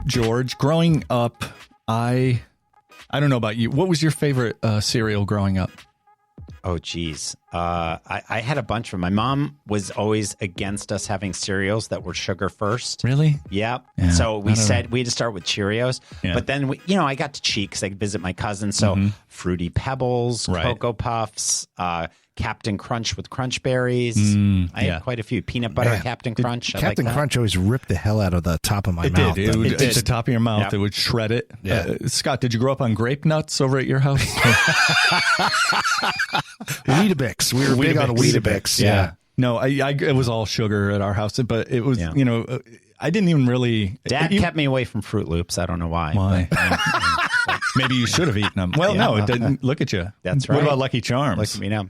George, growing up, I don't know about you. What was your favorite cereal growing up? Oh, geez. I had a bunch of them. My mom was always against us having cereals that were sugar first. Really? Yeah. Yeah, So we said we had to start with Cheerios. Yeah. But then, I got to cheat because I could visit my cousin. So Fruity Pebbles, Right. Cocoa Puffs, Captain Crunch with Crunch Berries. I had quite a few. Peanut Butter Captain Crunch. Captain Crunch always ripped the hell out of the top of my mouth. It did. It did. At the top of your mouth, it would shred it. Yeah. Scott, did you grow up on grape nuts over at your house? Weetabix. We were big on Weetabix. Yeah. No, it was all sugar at our house, but it was, I didn't even really. Dad kept me away from Fruit Loops. I don't know why. Why? Maybe you should have eaten them. Well, no, it didn't. Look at you. That's right. What about Lucky Charms? Look at me now.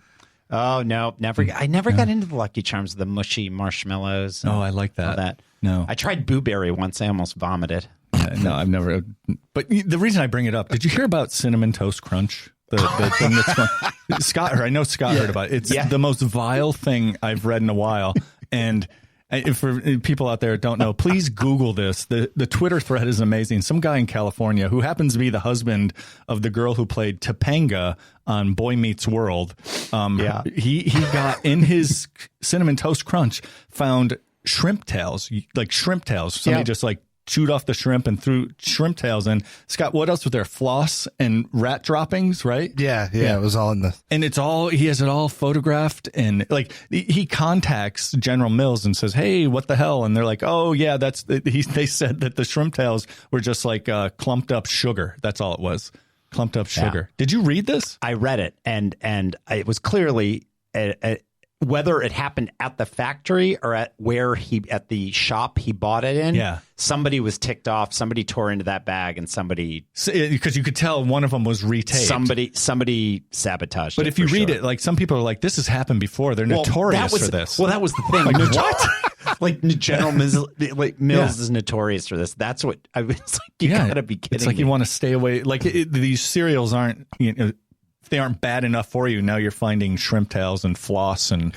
Oh, no, never. I never got into the Lucky Charms, the mushy marshmallows. Oh, I like that. All that. No. I tried Blueberry once. I almost vomited. No, I've never. But the reason I bring it up, did you hear about Cinnamon Toast Crunch? The thing that's Scott, I know Scott heard about it. It's the most vile thing I've read in a while. And for people out there that don't know, please Google this. The Twitter thread is amazing. Some guy in California who happens to be the husband of the girl who played Topanga on Boy Meets World. He got in his Cinnamon Toast Crunch, found shrimp tails, like shrimp tails. Somebody just like chewed off the shrimp and threw shrimp tails in. Scott, what else was there? Floss and rat droppings, right? Yeah. It was all in the... And he has it all photographed, and like he contacts General Mills and says, hey, what the hell? And they're like, oh yeah, they said that the shrimp tails were just like clumped up sugar. That's all it was. Clumped up sugar. Did you read this? I read it, and it was clearly whether it happened at the factory or at the shop he bought it in. Somebody was ticked off. Somebody tore into that bag, and somebody, because you could tell one of them was retaped. Somebody sabotaged. But if you read it, like some people are like, this has happened before. They're notorious for this. Well, that was the thing. Like, what? Like General Mills is notorious for this. That's what I was like. You gotta be kidding! It's like me. You want to stay away. Like these cereals aren't. If they aren't bad enough for you, now you're finding shrimp tails and floss and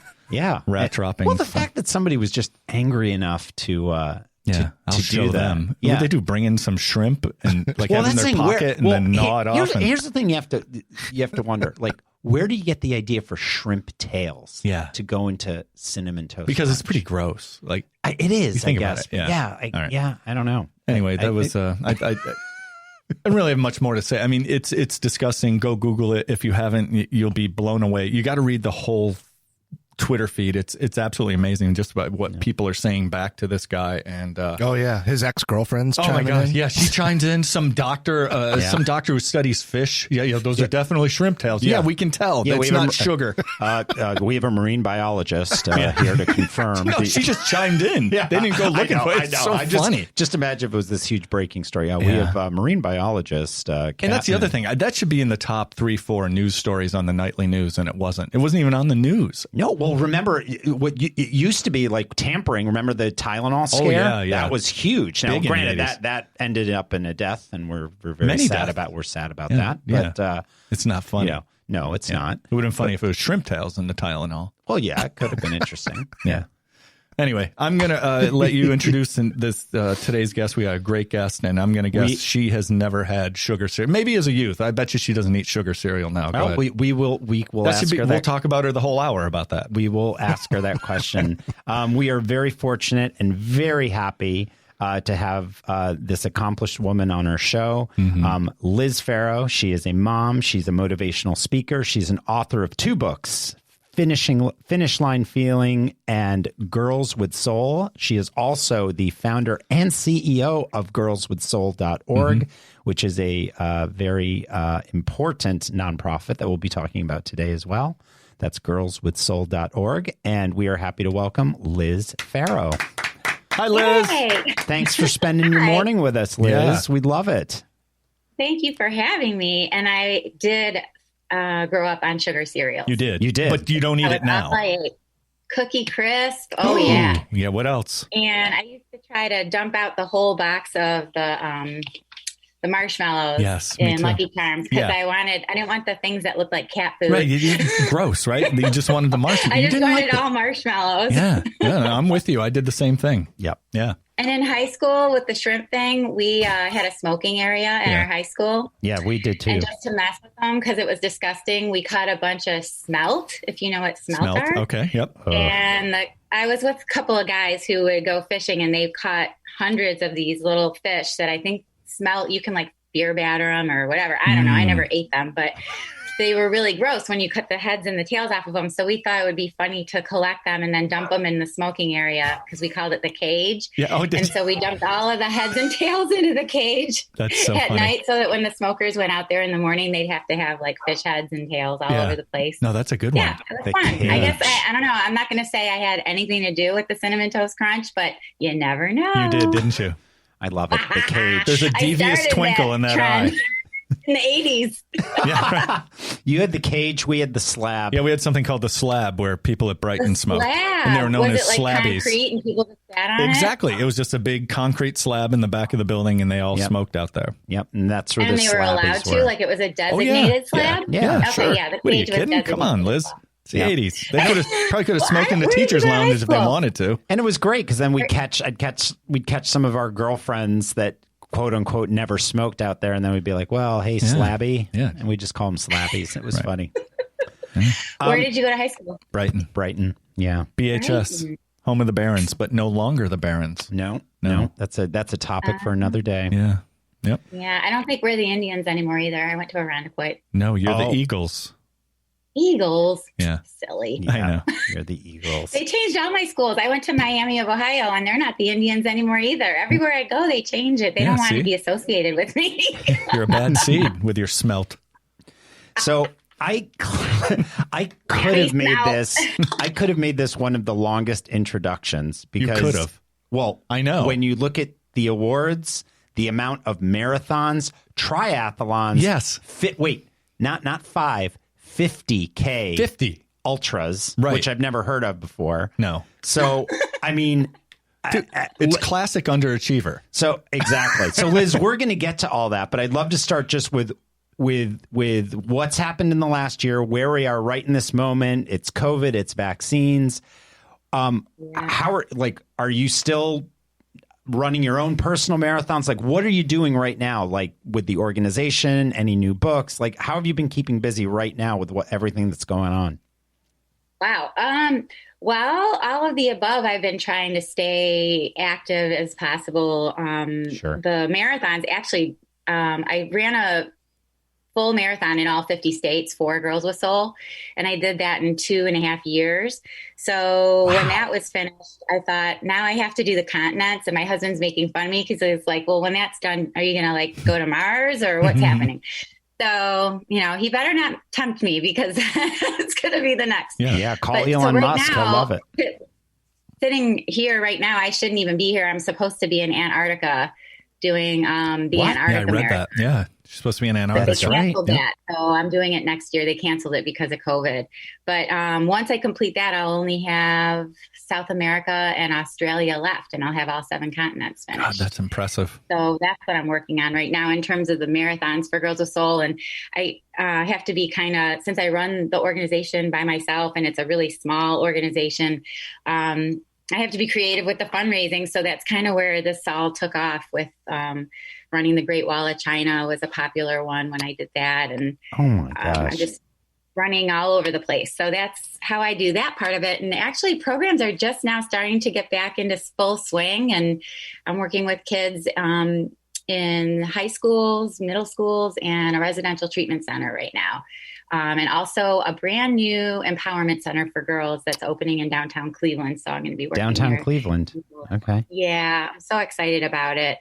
rat droppings. Well, the fact that somebody was just angry enough to I'll to show do them. Yeah. What do they do? Bring in some shrimp and have it in their pocket and then gnaw it off. Here's the thing: you have to wonder, like, where do you get the idea for shrimp tails? To go into Cinnamon Toast because Crunch? It's pretty gross. Like it is. Think I guess. About it. I don't know. Anyway, that was I don't really have much more to say. I mean, it's disgusting. Go Google it. If you haven't, you'll be blown away. You got to read the whole Twitter feed. It's absolutely amazing just about what people are saying back to this guy. And his ex-girlfriend's chiming in. Yeah, she chimed in. Some doctor who studies fish. Those are definitely shrimp tails. Yeah, we can tell. That's not sugar. We have a marine biologist here to confirm. She just chimed in. They didn't go looking for it. It's so funny. Just imagine if it was this huge breaking story. We have a marine biologist. And that's the other thing. That should be in the top 3-4 news stories on the nightly news, and it wasn't. It wasn't even on the news. No, well, remember it used to be like tampering. Remember the Tylenol scare? Oh, yeah. That was huge. Now, granted, that ended up in a death, and we're very sad about that. But it's not funny. No, it's not. It would have been funny if it was shrimp tails in the Tylenol. Well, yeah, it could have been interesting. Yeah. Anyway, I'm going to let you introduce this today's guest. We got a great guest, and I'm going to guess she has never had sugar cereal. Maybe as a youth. I bet you she doesn't eat sugar cereal now. Well, we will ask her that. We'll talk about her the whole hour about that. We will ask her that question. We are very fortunate and very happy to have this accomplished woman on our show, Liz Ferrow. She is a mom. She's a motivational speaker. She's an author of 2 books, Finish Line Feeling and Girls with Soul. She is also the founder and CEO of girlswithsoul.org, which is a very important nonprofit that we'll be talking about today as well. That's girlswithsoul.org. And we are happy to welcome Liz Ferrow. Hi, Liz. Hey. Thanks for spending your morning with us, Liz. Yeah. We love it. Thank you for having me. And I did grow up on sugar cereals. You did. But you don't eat it now. Like Cookie Crisp. Oh, yeah. Yeah, what else? And I used to try to dump out the whole box of the the marshmallows Yes, me in too. Lucky Charms because I didn't want the things that looked like cat food. Right. Gross, right? You just wanted the marshmallows. I just wanted all marshmallows. Yeah. No, I'm with you. I did the same thing. Yep. Yeah. And in high school with the shrimp thing, we had a smoking area in our high school. Yeah, we did too. And just to mess with them because it was disgusting, we caught a bunch of smelt, if you know what smelt are. Okay. Yep. And I was with a couple of guys who would go fishing and they caught hundreds of these little fish that I think smelt. You can like beer batter them or whatever. I don't know. I never ate them, but they were really gross when you cut the heads and the tails off of them. So we thought it would be funny to collect them and then dump them in the smoking area because we called it the cage. Yeah. Oh, and so we dumped all of the heads and tails into the cage That's so at funny. night so that when the smokers went out there in the morning, they'd have to have like fish heads and tails all over the place. No, that's a good one. Yeah, it was fun. I guess, I don't know. I'm not going to say I had anything to do with the Cinnamon Toast Crunch, but you never know. You did, didn't you? I love it. The cage. There's a devious twinkle in that eye. In the 80s. Yeah, right. You had the cage. We had the slab. Yeah, we had something called the slab where people at Brighton smoked. Slab. And they were known was as it like slabbies. concrete and people just sat on Exactly. It was just a big concrete slab in the back of the building and they all smoked out there. Yep. And that's where and the they were allowed to? were. Like it was a designated slab? Yeah, Okay, sure. yeah. The What are you cage was kidding? designated. Come on, Liz. It's the 80s. They probably could have smoked in the where did you teacher's go to high lounge if they school? wanted to. And it was great because then we'd catch some of our girlfriends that quote unquote never smoked out there, and then we'd be like, "Well, hey, slabby," and we just call them slabbies. It was funny. Where did you go to high school? Brighton. Yeah. BHS, home of the Barons, but no longer the Barons. No. That's a topic for another day. Yeah. Yep. Yeah, I don't think we're the Indians anymore either. I went to Irondequoit. No, you're the Eagles. Eagles? Yeah. Silly. Yeah, I know. You're the Eagles. They changed all my schools. I went to Miami of Ohio, and they're not the Indians anymore either. Everywhere I go, they change it. They don't want to be associated with me. You're a bad seed with your smelt. So I could have made this. I could have made this one of the longest introductions because You could have. Well, I know. When you look at the awards, the amount of marathons, triathlons. Yes. Not 5, 50K. 50. Ultras, Right. which I've never heard of before. No. So, I mean, Dude, it's classic underachiever. So exactly. So Liz, we're going to get to all that, but I'd love to start just with what's happened in the last year, where we are right in this moment. It's COVID, it's vaccines. Are you still running your own personal marathons? Like, what are you doing right now? Like with the organization, any new books? Like, how have you been keeping busy right now with everything that's going on? Wow. Well, all of the above, I've been trying to stay active as possible. Sure. The marathons, actually, I ran a full marathon in all 50 states for Girls with Soul, and I did that in 2.5 years. So when that was finished, I thought, now I have to do the continents, and my husband's making fun of me because he's like, well, when that's done, are you going to like go to Mars or what's happening? So, he better not tempt me because it's going to be the next. Yeah. Call Elon Musk. Now, I love it. Sitting here right now, I shouldn't even be here. I'm supposed to be in Antarctica doing the Antarctica Yeah, I read Marathon. that. Yeah. You're supposed to be in Antarctica. That's They canceled right. that. So I'm doing it next year. They canceled it because of COVID. But once I complete that, I'll only have South America and Australia left, and I'll have all 7 continents finished. God, that's impressive. So that's what I'm working on right now in terms of the marathons for Girls with Soul. And I have to be since I run the organization by myself and it's a really small organization, I have to be creative with the fundraising. So that's kind of where this all took off with running the Great Wall of China was a popular one when I did that. And Oh my gosh. I'm just running all over the place. So that's how I do that part of it. And actually programs are just now starting to get back into full swing. And I'm working with kids in high schools, middle schools, and a residential treatment center right now. And also a brand new empowerment center for girls that's opening in downtown Cleveland. So I'm going to be working Downtown there. Cleveland. Okay. Yeah, I'm so excited about it.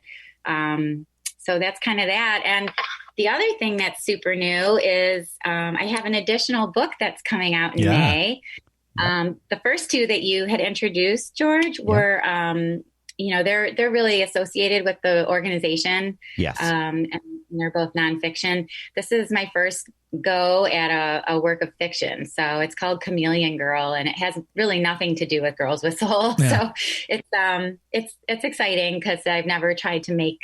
So that's kind of that. And the other thing that's super new is I have an additional book that's coming out in May. The first 2 that you had introduced, George, were, they're really associated with the organization. Yes. And they're both nonfiction. This is my first go at a work of fiction. So it's called Chameleon Girl, and it has really nothing to do with Girls with Soul. Yeah. So it's exciting because I've never tried to make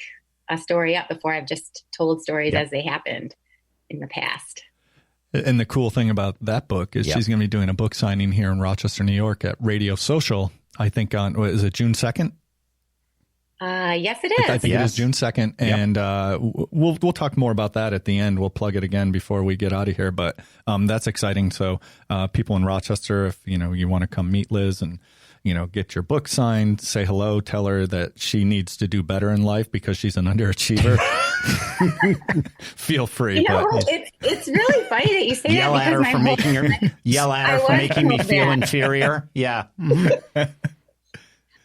a story up before. I've just told stories as they happened in the past. And the cool thing about that book is she's going to be doing a book signing here in Rochester, New York at Radio Social, I think on, is it June 2nd? Yes, it is. I think it is June 2nd. And we'll talk more about that at the end. We'll plug it again before we get out of here. But that's exciting. So people in Rochester, if you want to come meet Liz and get your book signed, say hello, tell her that she needs to do better in life because she's an underachiever. Feel free. It's really funny that you say yell that. Yell at her for making me feel inferior. Yeah.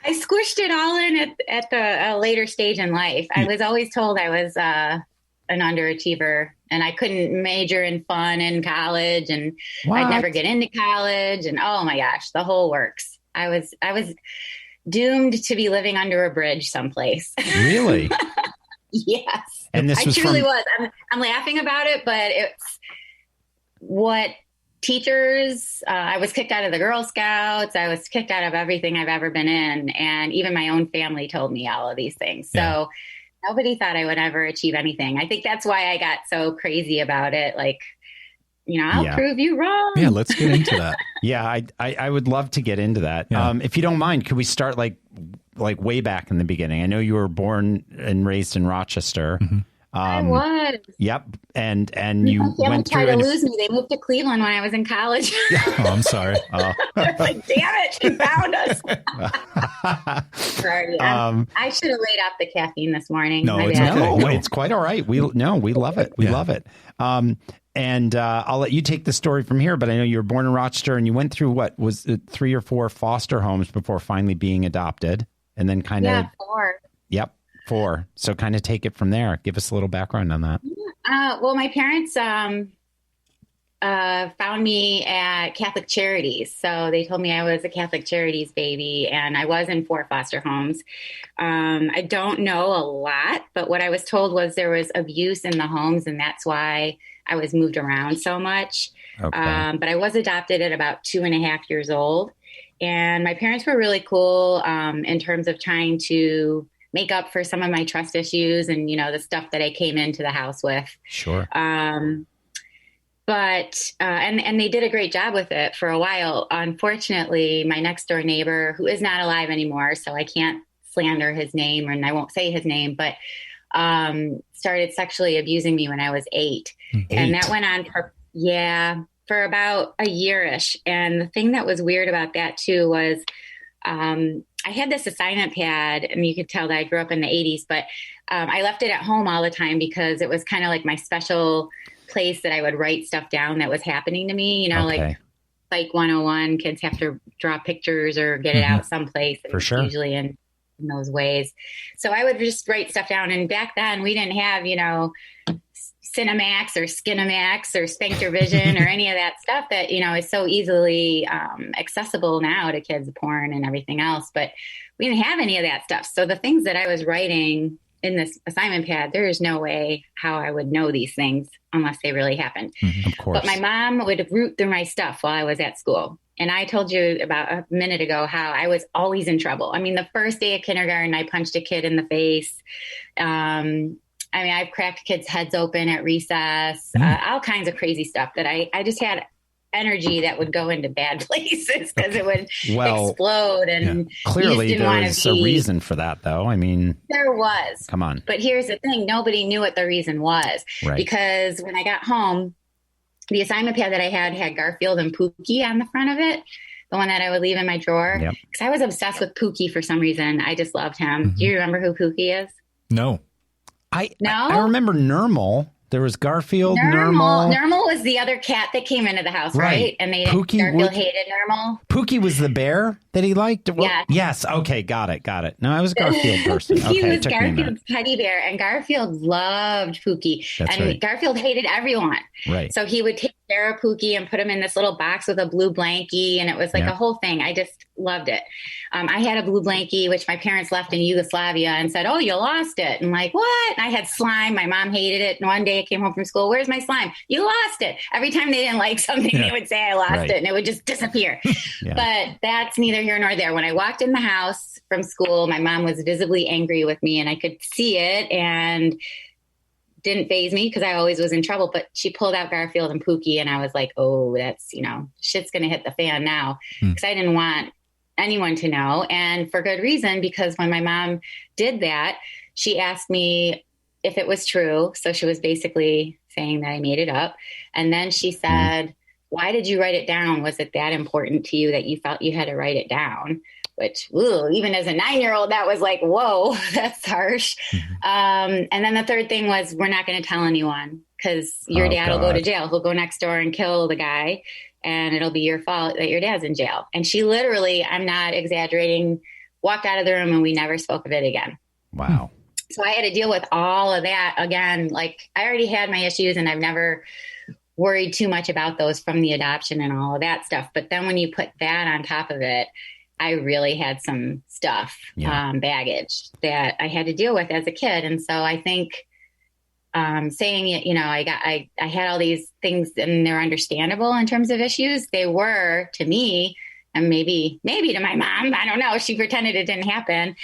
I squished it all in at the later stage in life. I was always told I was an underachiever and I couldn't major in fun in college and I'd never get into college. And oh my gosh, the whole works. I was doomed to be living under a bridge someplace. Really? Yes. And this was truly was. I'm laughing about it, but it's what teachers, I was kicked out of the Girl Scouts. I was kicked out of everything I've ever been in. And even my own family told me all of these things. So nobody thought I would ever achieve anything. I think that's why I got so crazy about it. Like, I'll prove you wrong. Yeah, let's get into that. I would love to get into that. Yeah. If you don't mind, could we start like way back in the beginning? I know you were born and raised in Rochester. Mm-hmm. I was. Yep. And you went through. Tried to lose me. They moved to Cleveland when I was in college. Oh, I'm sorry. Like, damn it, she found us. Sorry. I should have laid off the caffeine this morning. No, it's okay. No, it's quite all right. We love it. We love it. And I'll let you take the story from here. But I know you were born in Rochester and you went through what was it, 3 or 4 foster homes before finally being adopted, and then kind of 4. Yep. 4. So kind of take it from there. Give us a little background on that. Well, my parents found me at Catholic Charities. So they told me I was a Catholic Charities baby, and I was in 4 foster homes. I don't know a lot, but what I was told was there was abuse in the homes, and that's why I was moved around so much. Okay. But I was adopted at about 2.5 years old. And my parents were really cool in terms of trying to make up for some of my trust issues and, the stuff that I came into the house with. Sure. But they did a great job with it for a while. Unfortunately, my next door neighbor, who is not alive anymore, so I can't slander his name and I won't say his name, but started sexually abusing me when I was 8. And that went on for about a year-ish. And the thing that was weird about that too was I had this assignment pad, and you could tell that I grew up in the 80s, but I left it at home all the time because it was kind of like my special place that I would write stuff down that was happening to me, like Psych 101, kids have to draw pictures or get it out someplace. For sure. Usually in those ways. So I would just write stuff down. And back then we didn't have, Cinemax or Skinemax or Spectre Vision or any of that stuff that, is so easily accessible now to kids, porn and everything else. But we didn't have any of that stuff. So the things that I was writing in this assignment pad, there is no way how I would know these things unless they really happened. Of course. But my mom would root through my stuff while I was at school. And I told you about a minute ago how I was always in trouble. I mean, the first day of kindergarten, I punched a kid in the face. I've cracked kids' heads open at recess, all kinds of crazy stuff that I just had energy that would go into bad places because it would explode. And clearly there was a reason for that, though. I mean, there was. Come on. But here's the thing. Nobody knew what the reason was. Right. Because when I got home, the assignment pad that I had Garfield and Pookie on the front of it, the one that I would leave in my drawer. Because I was obsessed with Pookie for some reason. I just loved him. Do you remember who Pookie is? No. I remember Nermal. There was Garfield, Nermal. Nermal was the other cat that came into the house, right? And Garfield hated Nermal. Pookie was the bear that he liked? Yes. Yes. Okay. Got it. No, I was a Garfield person. He was Garfield's teddy bear, and Garfield loved Pookie. That's right. Garfield hated everyone. Right. So he would take Sarah Pookie and put him in this little box with a blue blankie. And it was like a whole thing. I just loved it. I had a blue blankie, which my parents left in Yugoslavia and said, oh, you lost it. And like, what? And I had slime. My mom hated it. And one day I came home from school. Where's my slime? You lost it. Every time they didn't like something, they would say I lost it and it would just disappear. But that's neither here nor there. When I walked in the house from school, my mom was visibly angry with me and I could see it and didn't faze me because I always was in trouble, but she pulled out Garfield and Pookie and I was like, oh, that's, shit's going to hit the fan now because I didn't want anyone to know. And for good reason, because when my mom did that, she asked me if it was true. So she was basically saying that I made it up. And then she said, why did you write it down? Was it that important to you that you felt you had to write it down? Which, even as a 9-year-old, that was like, whoa, that's harsh. And then the third thing was, we're not going to tell anyone because your dad will go to jail. He'll go next door and kill the guy and it'll be your fault that your dad's in jail. And she literally, I'm not exaggerating, walked out of the room and we never spoke of it again. Wow. So I had to deal with all of that again. Like I already had my issues and I've never worried too much about those from the adoption and all of that stuff. But then when you put that on top of it, I really had some stuff, baggage that I had to deal with as a kid. And so I think saying it, I had all these things and they're understandable in terms of issues. They were to me and maybe to my mom. I don't know. She pretended it didn't happen.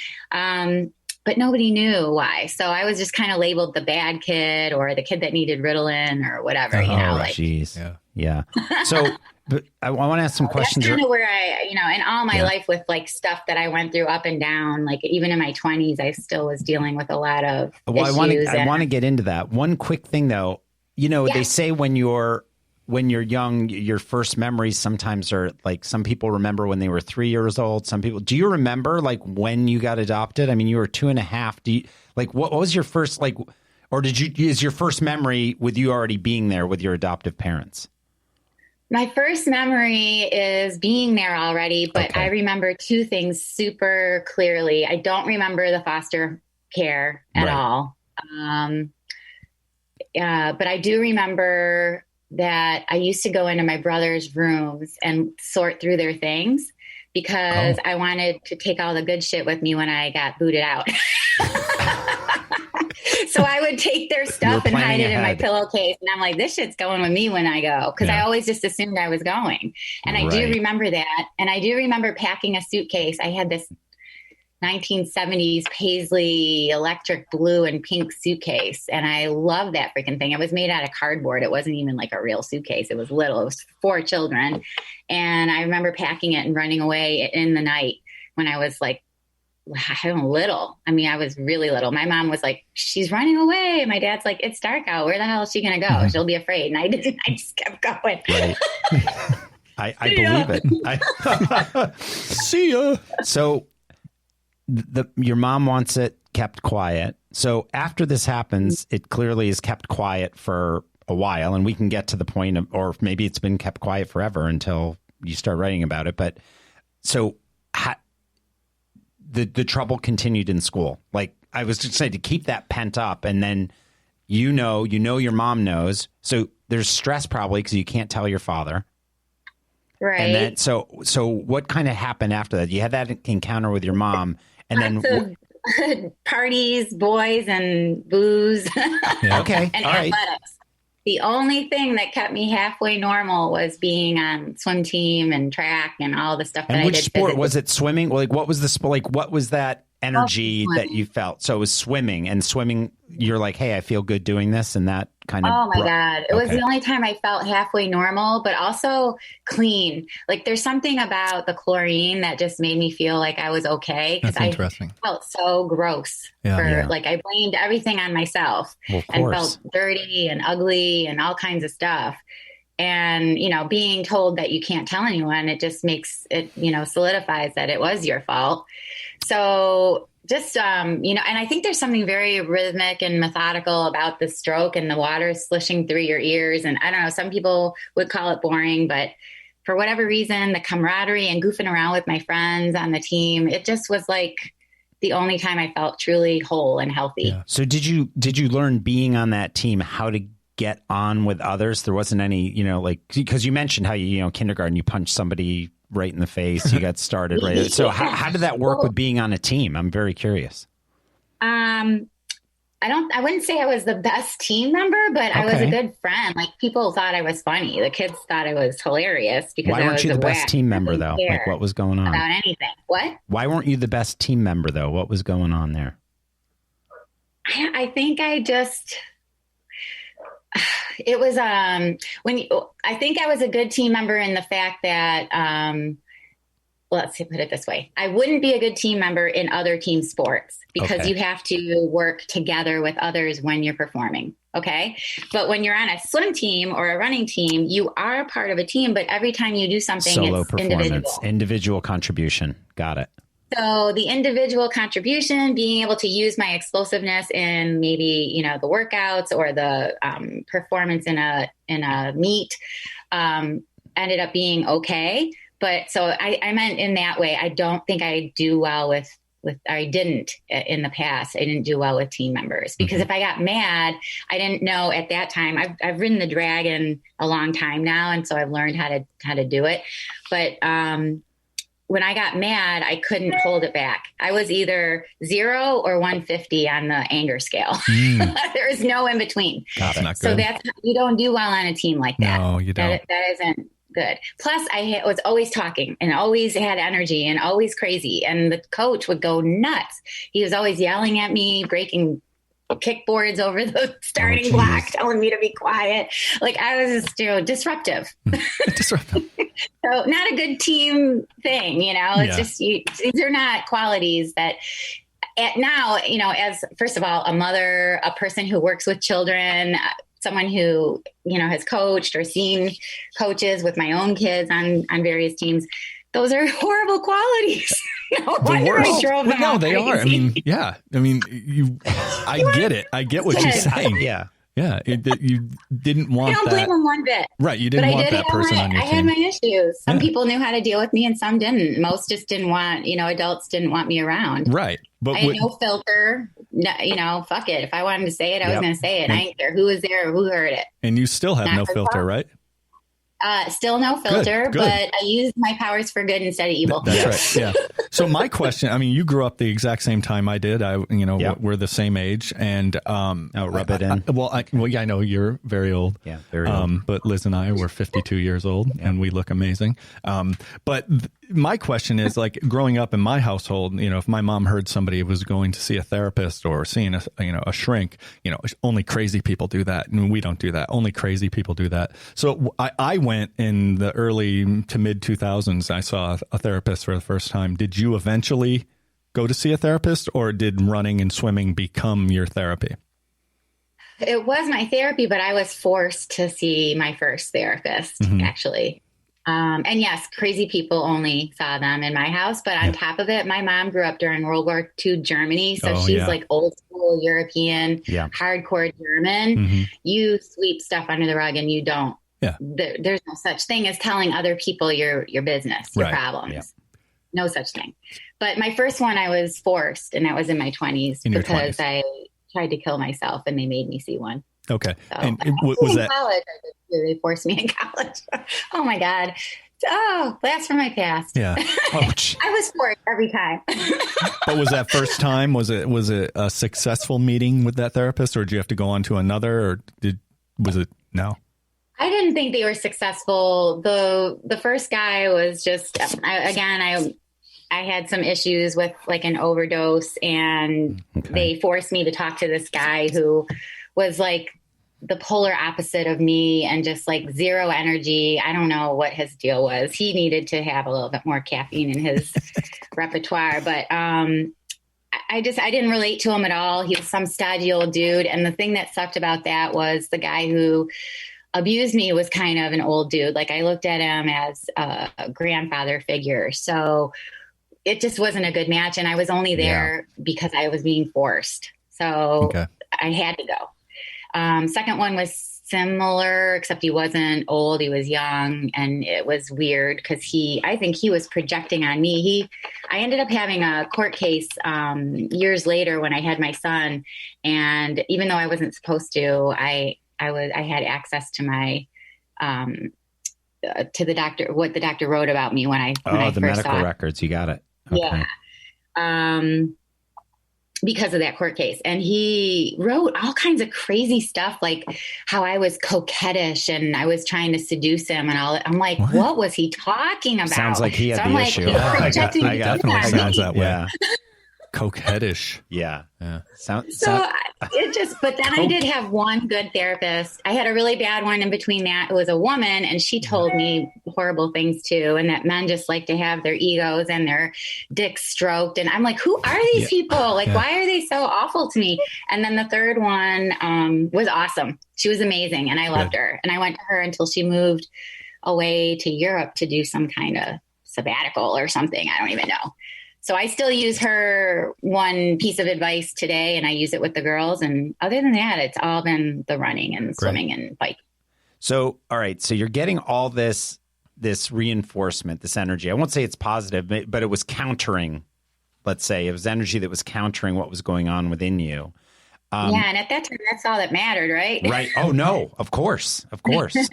But nobody knew why. So I was just kind of labeled the bad kid or the kid that needed Ritalin or whatever, Jeez. Yeah. So, but I want to ask some questions. That's kind of where I, in all my life with like stuff that I went through up and down, like even in my 20s, I still was dealing with a lot of issues. I want to get into that. One quick thing though, they say when you're young, your first memories sometimes are like some people remember when they were 3 years old. Some people, do you remember like when you got adopted? I mean, you were 2.5. Do you like what was your first or is your first memory with you already being there with your adoptive parents? My first memory is being there already, but I remember two things super clearly. I don't remember the foster care at all. But I do remember that I used to go into my brother's rooms and sort through their things because I wanted to take all the good shit with me when I got booted out. So I would take their stuff and hide it in my pillowcase. And I'm like, this shit's going with me when I go. Because I always just assumed I was going. And I do remember that. And I do remember packing a suitcase. I had this 1970s paisley electric blue and pink suitcase. And I love that freaking thing. It was made out of cardboard. It wasn't even like a real suitcase. It was little. It was for children. And I remember packing it and running away in the night when I was like, little. I mean, I was really little. My mom was like, she's running away. My dad's like, it's dark out. Where the hell is she going to go? She'll be afraid. And I didn't. I just kept going. Right. I believe it. See ya. So your mom wants it kept quiet. So after this happens, it clearly is kept quiet for a while. And we can get to the point of, or maybe it's been kept quiet forever until you start writing about it. But so the trouble continued in school. Like I was just saying, to keep that pent up, and then your mom knows. So there's stress probably because you can't tell your father. Right. And then so what kind of happened after that? You had that encounter with your mom, and then parties, boys, and booze. Yeah. Okay. And all athletics. Right. The only thing that kept me halfway normal was being on swim team and track and all the stuff that I did. And which sport was it? Swimming? Like, what was the sport? Like, what was that energy that you felt? So it was swimming, and swimming. You're like, hey, I feel good doing this, and that kind of. Oh my God! It was the only time I felt halfway normal, but also clean. Like, there's something about the chlorine that just made me feel like I was okay because I felt so gross. Like, I blamed everything on myself and felt dirty and ugly and all kinds of stuff. And, being told that you can't tell anyone, it just makes it, solidifies that it was your fault. So just, and I think there's something very rhythmic and methodical about the stroke and the water slishing through your ears. And I don't know, some people would call it boring, but for whatever reason, the camaraderie and goofing around with my friends on the team, it just was like the only time I felt truly whole and healthy. Yeah. So did you learn being on that team how to get on with others? There wasn't any, like, because you mentioned how kindergarten, you punched somebody right in the face, you got started right. So how did that work with being on a team? I'm very curious. I wouldn't say I was the best team member, but I was a good friend. Like, people thought I was funny. The kids thought I was hilarious because why weren't you the best team member though? Like, what was going on about anything? What? Why weren't you the best team member though? What was going on there? I think I just, it was, I think I was a good team member in the fact that, let's put it this way. I wouldn't be a good team member in other team sports because you have to work together with others when you're performing. Okay. But when you're on a swim team or a running team, you are part of a team, but every time you do something, solo it's performance, individual contribution. Got it. So the individual contribution, being able to use my explosiveness in maybe, the workouts or the performance in a meet ended up being okay. But so I meant in that way, I don't think I do well I didn't in the past. I didn't do well with team members because if I got mad, I didn't know at that time. I've ridden the dragon a long time now. And so I've learned how to do it. But when I got mad, I couldn't hold it back. I was either 0 or 150 on the anger scale. There is no in between. That's not so good. you don't do well on a team like that. No, you don't. That isn't good. Plus, I was always talking and always had energy and always crazy. And the coach would go nuts. He was always yelling at me, breaking kickboards over the starting block, telling me to be quiet. Like, I was just, disruptive. Disruptive. So not a good team thing, it's just, these are not qualities that now, as first of all, a mother, a person who works with children, someone who, has coached or seen coaches with my own kids on various teams. Those are horrible qualities. The worst. No, they are. I mean, yeah. I mean, I get it. I get what you're saying. Yeah. Yeah. You didn't want that. I don't blame them one bit. Right. You didn't want that person on your team. I had my issues. Some people knew how to deal with me and some didn't. Most just didn't want, adults didn't want me around. Right. But I had no filter. No, fuck it. If I wanted to say it, I was going to say it. I didn't care who was there or who heard it. And you still have no filter, right? Still no filter, but I use my powers for good instead of evil. That's right. Yeah. So my question, I mean, you grew up the exact same time I did. We're the same age, and rub it in. I know you're very old. Yeah, very old. But Liz and I were 52 years old, and we look amazing. But my question is, like, growing up in my household, if my mom heard somebody was going to see a therapist or seeing a shrink, only crazy people do that, and we don't do that. Only crazy people do that. So I went in the early to mid 2000s. I saw a therapist for the first time. Did you eventually go to see a therapist, or did running and swimming become your therapy? It was my therapy, but I was forced to see my first therapist, actually. And yes, crazy people only saw them in my house. But on top of it, my mom grew up during World War II Germany. So she's like old school European, hardcore German. You sweep stuff under the rug and you don't. Yeah. There's no such thing as telling other people your business, your problems. Yeah. No such thing. But my first one, I was forced, and that was in my 20s because I tried to kill myself and they made me see one. Okay. So, and was that college? They forced me in college. Oh my God. Oh, blast from my past. Yeah. Ouch. I was forced every time. But was that first time? Was it a successful meeting with that therapist, or did you have to go on to another, or was it no? I didn't think they were successful. The first guy was just, I had some issues with like an overdose, and they forced me to talk to this guy who was like the polar opposite of me and just like zero energy. I don't know what his deal was. He needed to have a little bit more caffeine in his repertoire, but I didn't relate to him at all. He was some stodgy old dude. And the thing that sucked about that was the guy who abused me was kind of an old dude. Like, I looked at him as a grandfather figure. So it just wasn't a good match. And I was only there because I was being forced. So I had to go. Second one was similar, except he wasn't old. He was young, and it was weird because I think he was projecting on me. I ended up having a court case years later when I had my son. And even though I wasn't supposed to, I I had access to my, to the doctor, what the doctor wrote about me when I the medical records. You got it. Okay. Yeah. Because of that court case. And he wrote all kinds of crazy stuff, like how I was coquettish and I was trying to seduce him and all. I'm like, what was he talking about? Sounds like he had the issue. I definitely sounds that way. Yeah. Coquettish. Yeah. But then I did have one good therapist. I had a really bad one in between that. It was a woman, and she told me horrible things too. And that men just like to have their egos and their dicks stroked. And I'm like, who are these people? Like, why are they so awful to me? And then the third one was awesome. She was amazing. And I loved her. And I went to her until she moved away to Europe to do some kind of sabbatical or something. I don't even know. So I still use her one piece of advice today, and I use it with the girls. And other than that, it's all been the running and swimming and biking. So, all right. So you're getting all this reinforcement, this energy. I won't say it's positive, but it was countering, let's say. It was energy that was countering what was going on within you. And at that time, that's all that mattered, right? Right. Oh, no. Of course.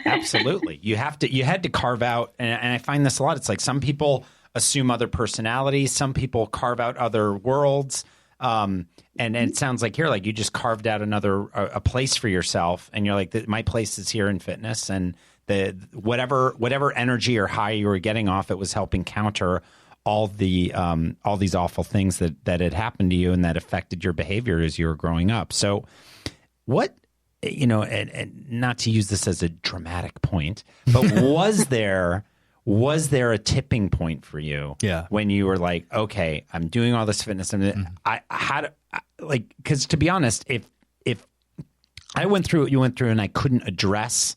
Absolutely. You had to carve out, and I find this a lot. It's like some people assume other personalities. Some people carve out other worlds. And it sounds like here, like you just carved out a place for yourself, and you're like, my place is here in fitness, and the whatever energy or high you were getting off, it was helping counter all these awful things that had happened to you and that affected your behavior as you were growing up. So what, and not to use this as a dramatic point, but was there a tipping point for you? Yeah. When you were like, okay, I'm doing all this fitness, and because to be honest, if I went through what you went through and I couldn't address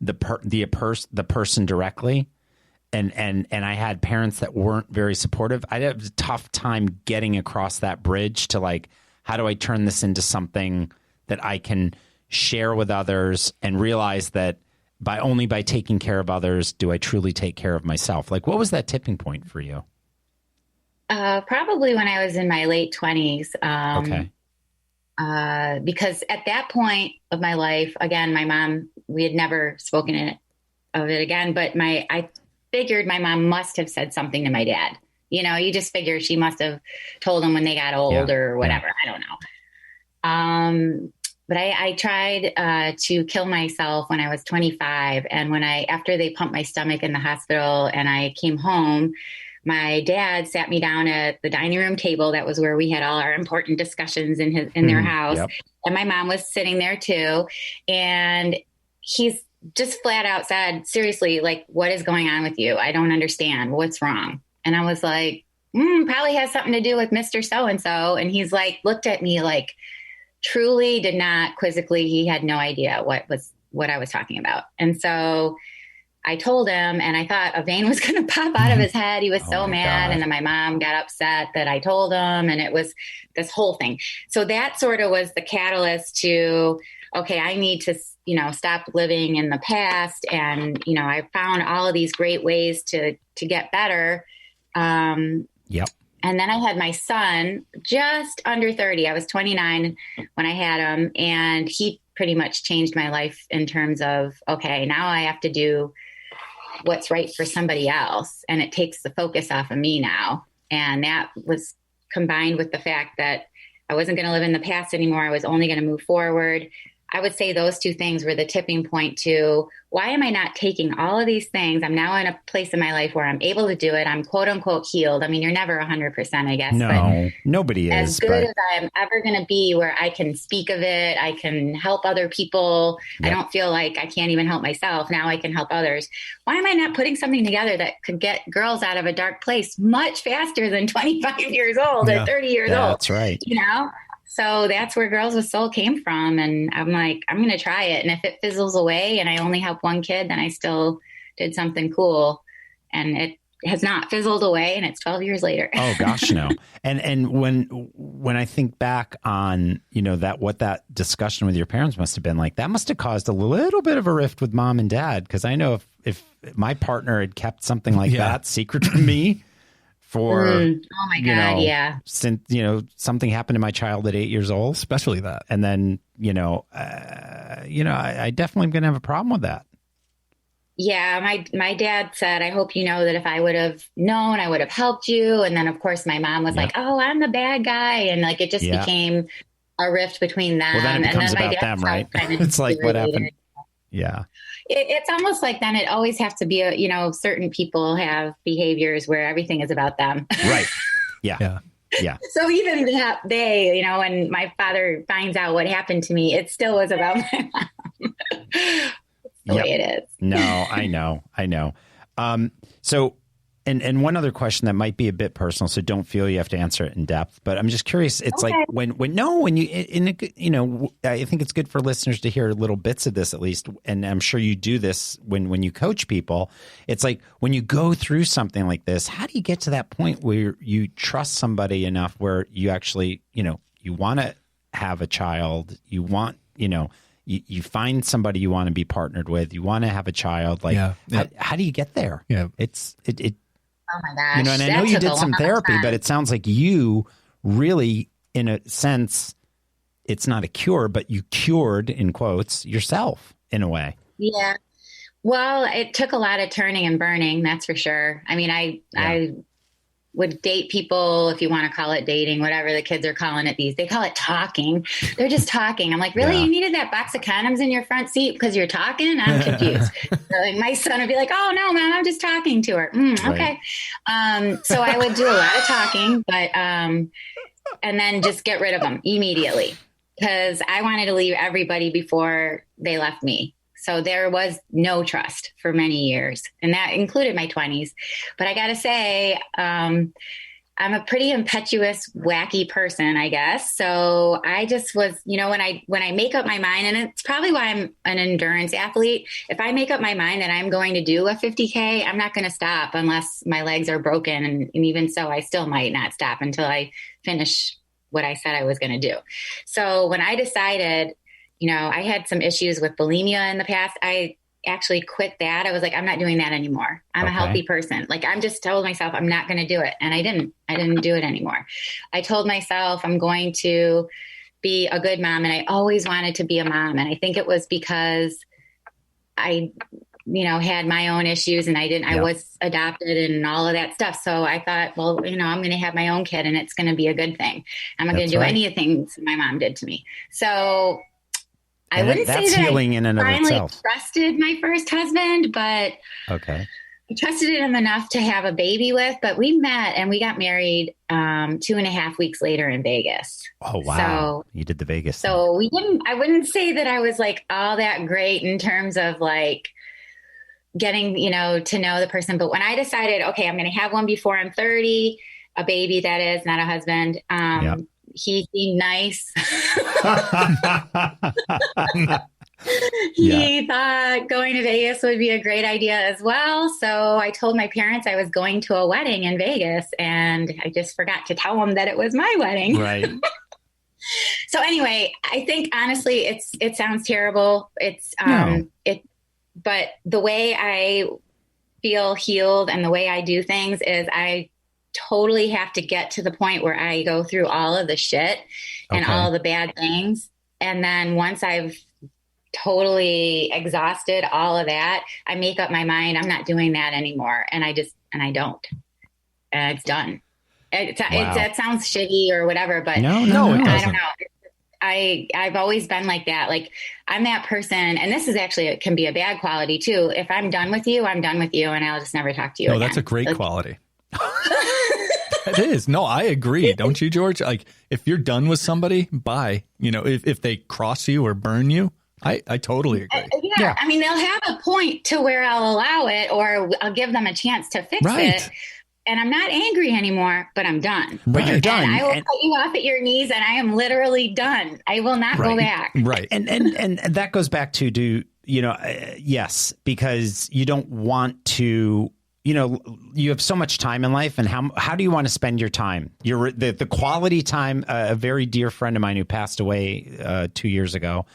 the person directly, and I had parents that weren't very supportive, I'd have a tough time getting across that bridge to like, how do I turn this into something that I can share with others and realize that only by taking care of others do I truly take care of myself? Like, what was that tipping point for you? Probably when I was in my late 20s. Okay. Because at that point of my life, again, my mom, we had never spoken of it again, but I figured my mom must have said something to my dad. You just figure she must have told him when they got old or whatever. I don't know. But I tried to kill myself when I was 25. And after they pumped my stomach in the hospital and I came home, my dad sat me down at the dining room table. That was where we had all our important discussions in their house. Yep. And my mom was sitting there too. And he's just flat out said, seriously, like, what is going on with you? I don't understand. What's wrong? And I was like, probably has something to do with Mr. So-and-so. And he's like, looked at me like, truly did not quizzically. He had no idea what I was talking about. And so I told him, and I thought a vein was going to pop out of his head. He was so mad. God. And then my mom got upset that I told him, and it was this whole thing. So that sort of was the catalyst to, okay, I need to, stop living in the past. And, I found all of these great ways to get better. Yep. And then I had my son just under 30. I was 29 when I had him, and he pretty much changed my life in terms of, okay, now I have to do what's right for somebody else. And it takes the focus off of me now. And that was combined with the fact that I wasn't going to live in the past anymore. I was only going to move forward. I would say those two things were the tipping point to, why am I not taking all of these things? I'm now in a place in my life where I'm able to do it. I'm quote unquote healed. I mean, you're never 100%, I guess. No, but nobody is. As good as I'm ever going to be, where I can speak of it, I can help other people. Yep. I don't feel like I can't even help myself. Now I can help others. Why am I not putting something together that could get girls out of a dark place much faster than 25 years old or 30 years old? That's right. So that's where Girls with Soul came from. And I'm like, I'm going to try it. And if it fizzles away and I only help one kid, then I still did something cool. And it has not fizzled away, and it's 12 years later. Oh gosh, no. And when I think back on, what that discussion with your parents must have been like, that must have caused a little bit of a rift with mom and dad. Cause I know if my partner had kept something like that secret from me for, oh my God, yeah. Since, something happened to my child at 8 years old, especially that. And then, I definitely am going to have a problem with that. Yeah. My dad said, I hope you know that if I would have known, I would have helped you. And then of course my mom was like, oh, I'm the bad guy. And like, it just became a rift between them. Well, then it becomes and then about them, right? Kind of it's like what happened. Yeah. It's almost like then it always has to be certain people have behaviors where everything is about them. Right. Yeah. Yeah. So even that day, when my father finds out what happened to me, it still was about my mom. The way it is. No, I know. So, and one other question that might be a bit personal, so don't feel you have to answer it in depth, but I'm just curious. It's like when you, I think it's good for listeners to hear little bits of this at least. And I'm sure you do this when you coach people. It's like when you go through something like this, how do you get to that point where you trust somebody enough where you actually, you want to have a child, you want, you find somebody you want to be partnered with, you want to have a child. Like, how do you get there? Yeah. Oh my gosh. And I know you did some therapy, but it sounds like you really, in a sense, it's not a cure, but you cured, in quotes, yourself in a way. Yeah. Well, it took a lot of turning and burning. That's for sure. I mean, I would date people, if you want to call it dating, whatever the kids are calling it they call it talking. They're just talking. I'm like, really? You needed that box of condoms in your front seat because you're talking? I'm confused. So like my son would be like, oh no, man, I'm just talking to her. Okay. So I would do a lot of talking, but, and then just get rid of them immediately because I wanted to leave everybody before they left me. So there was no trust for many years, and that included my 20s. But I got to say, I'm a pretty impetuous, wacky person, I guess. So I just was, when I make up my mind, and it's probably why I'm an endurance athlete. If I make up my mind that I'm going to do a 50K, I'm not going to stop unless my legs are broken. And even so, I still might not stop until I finish what I said I was going to do. So when I decided, I had some issues with bulimia in the past. I actually quit that. I was like, I'm not doing that anymore. I'm a healthy person. Like I'm just told myself I'm not going to do it. And I didn't do it anymore. I told myself I'm going to be a good mom. And I always wanted to be a mom. And I think it was because I, had my own issues and I was adopted and all of that stuff. So I thought, well, I'm going to have my own kid and it's going to be a good thing. I'm not going to do any of the things my mom did to me. So I wouldn't say that healing in and of finally itself. Trusted my first husband, but I trusted him enough to have a baby with. But we met and we got married 2.5 weeks later in Vegas. Oh wow! So you did the Vegas. So we didn't. I wouldn't say that I was like all that great in terms of like getting to know the person. But when I decided, okay, I'm going to have one before I'm 30, a baby that is, not a husband. He seemed nice. He thought going to Vegas would be a great idea as well. So I told my parents I was going to a wedding in Vegas and I just forgot to tell them that it was my wedding. Right. So anyway, I think honestly, it sounds terrible. But the way I feel healed and the way I do things is I totally have to get to the point where I go through all of the shit and all the bad things. And then once I've totally exhausted all of that, I make up my mind. I'm not doing that anymore. And I don't, and it's done. That sounds shitty or whatever, but no, I don't know. I've always been like that. Like I'm that person. And this is actually, it can be a bad quality too. If I'm done with you, I'm done with you. And I'll just never talk to you again. That's a great quality. It is. No, I agree. Don't you, George? Like if you're done with somebody, bye. If they cross you or burn you, I totally agree. Yeah. I mean, they'll have a point to where I'll allow it or I'll give them a chance to fix it. And I'm not angry anymore, but I'm done. But you're done. And I will cut you off at your knees and I am literally done. I will not go back. Right. And that goes back to yes, because you don't want to, you have so much time in life, and how do you want to spend your time? The quality time. A very dear friend of mine who passed away 2 years ago.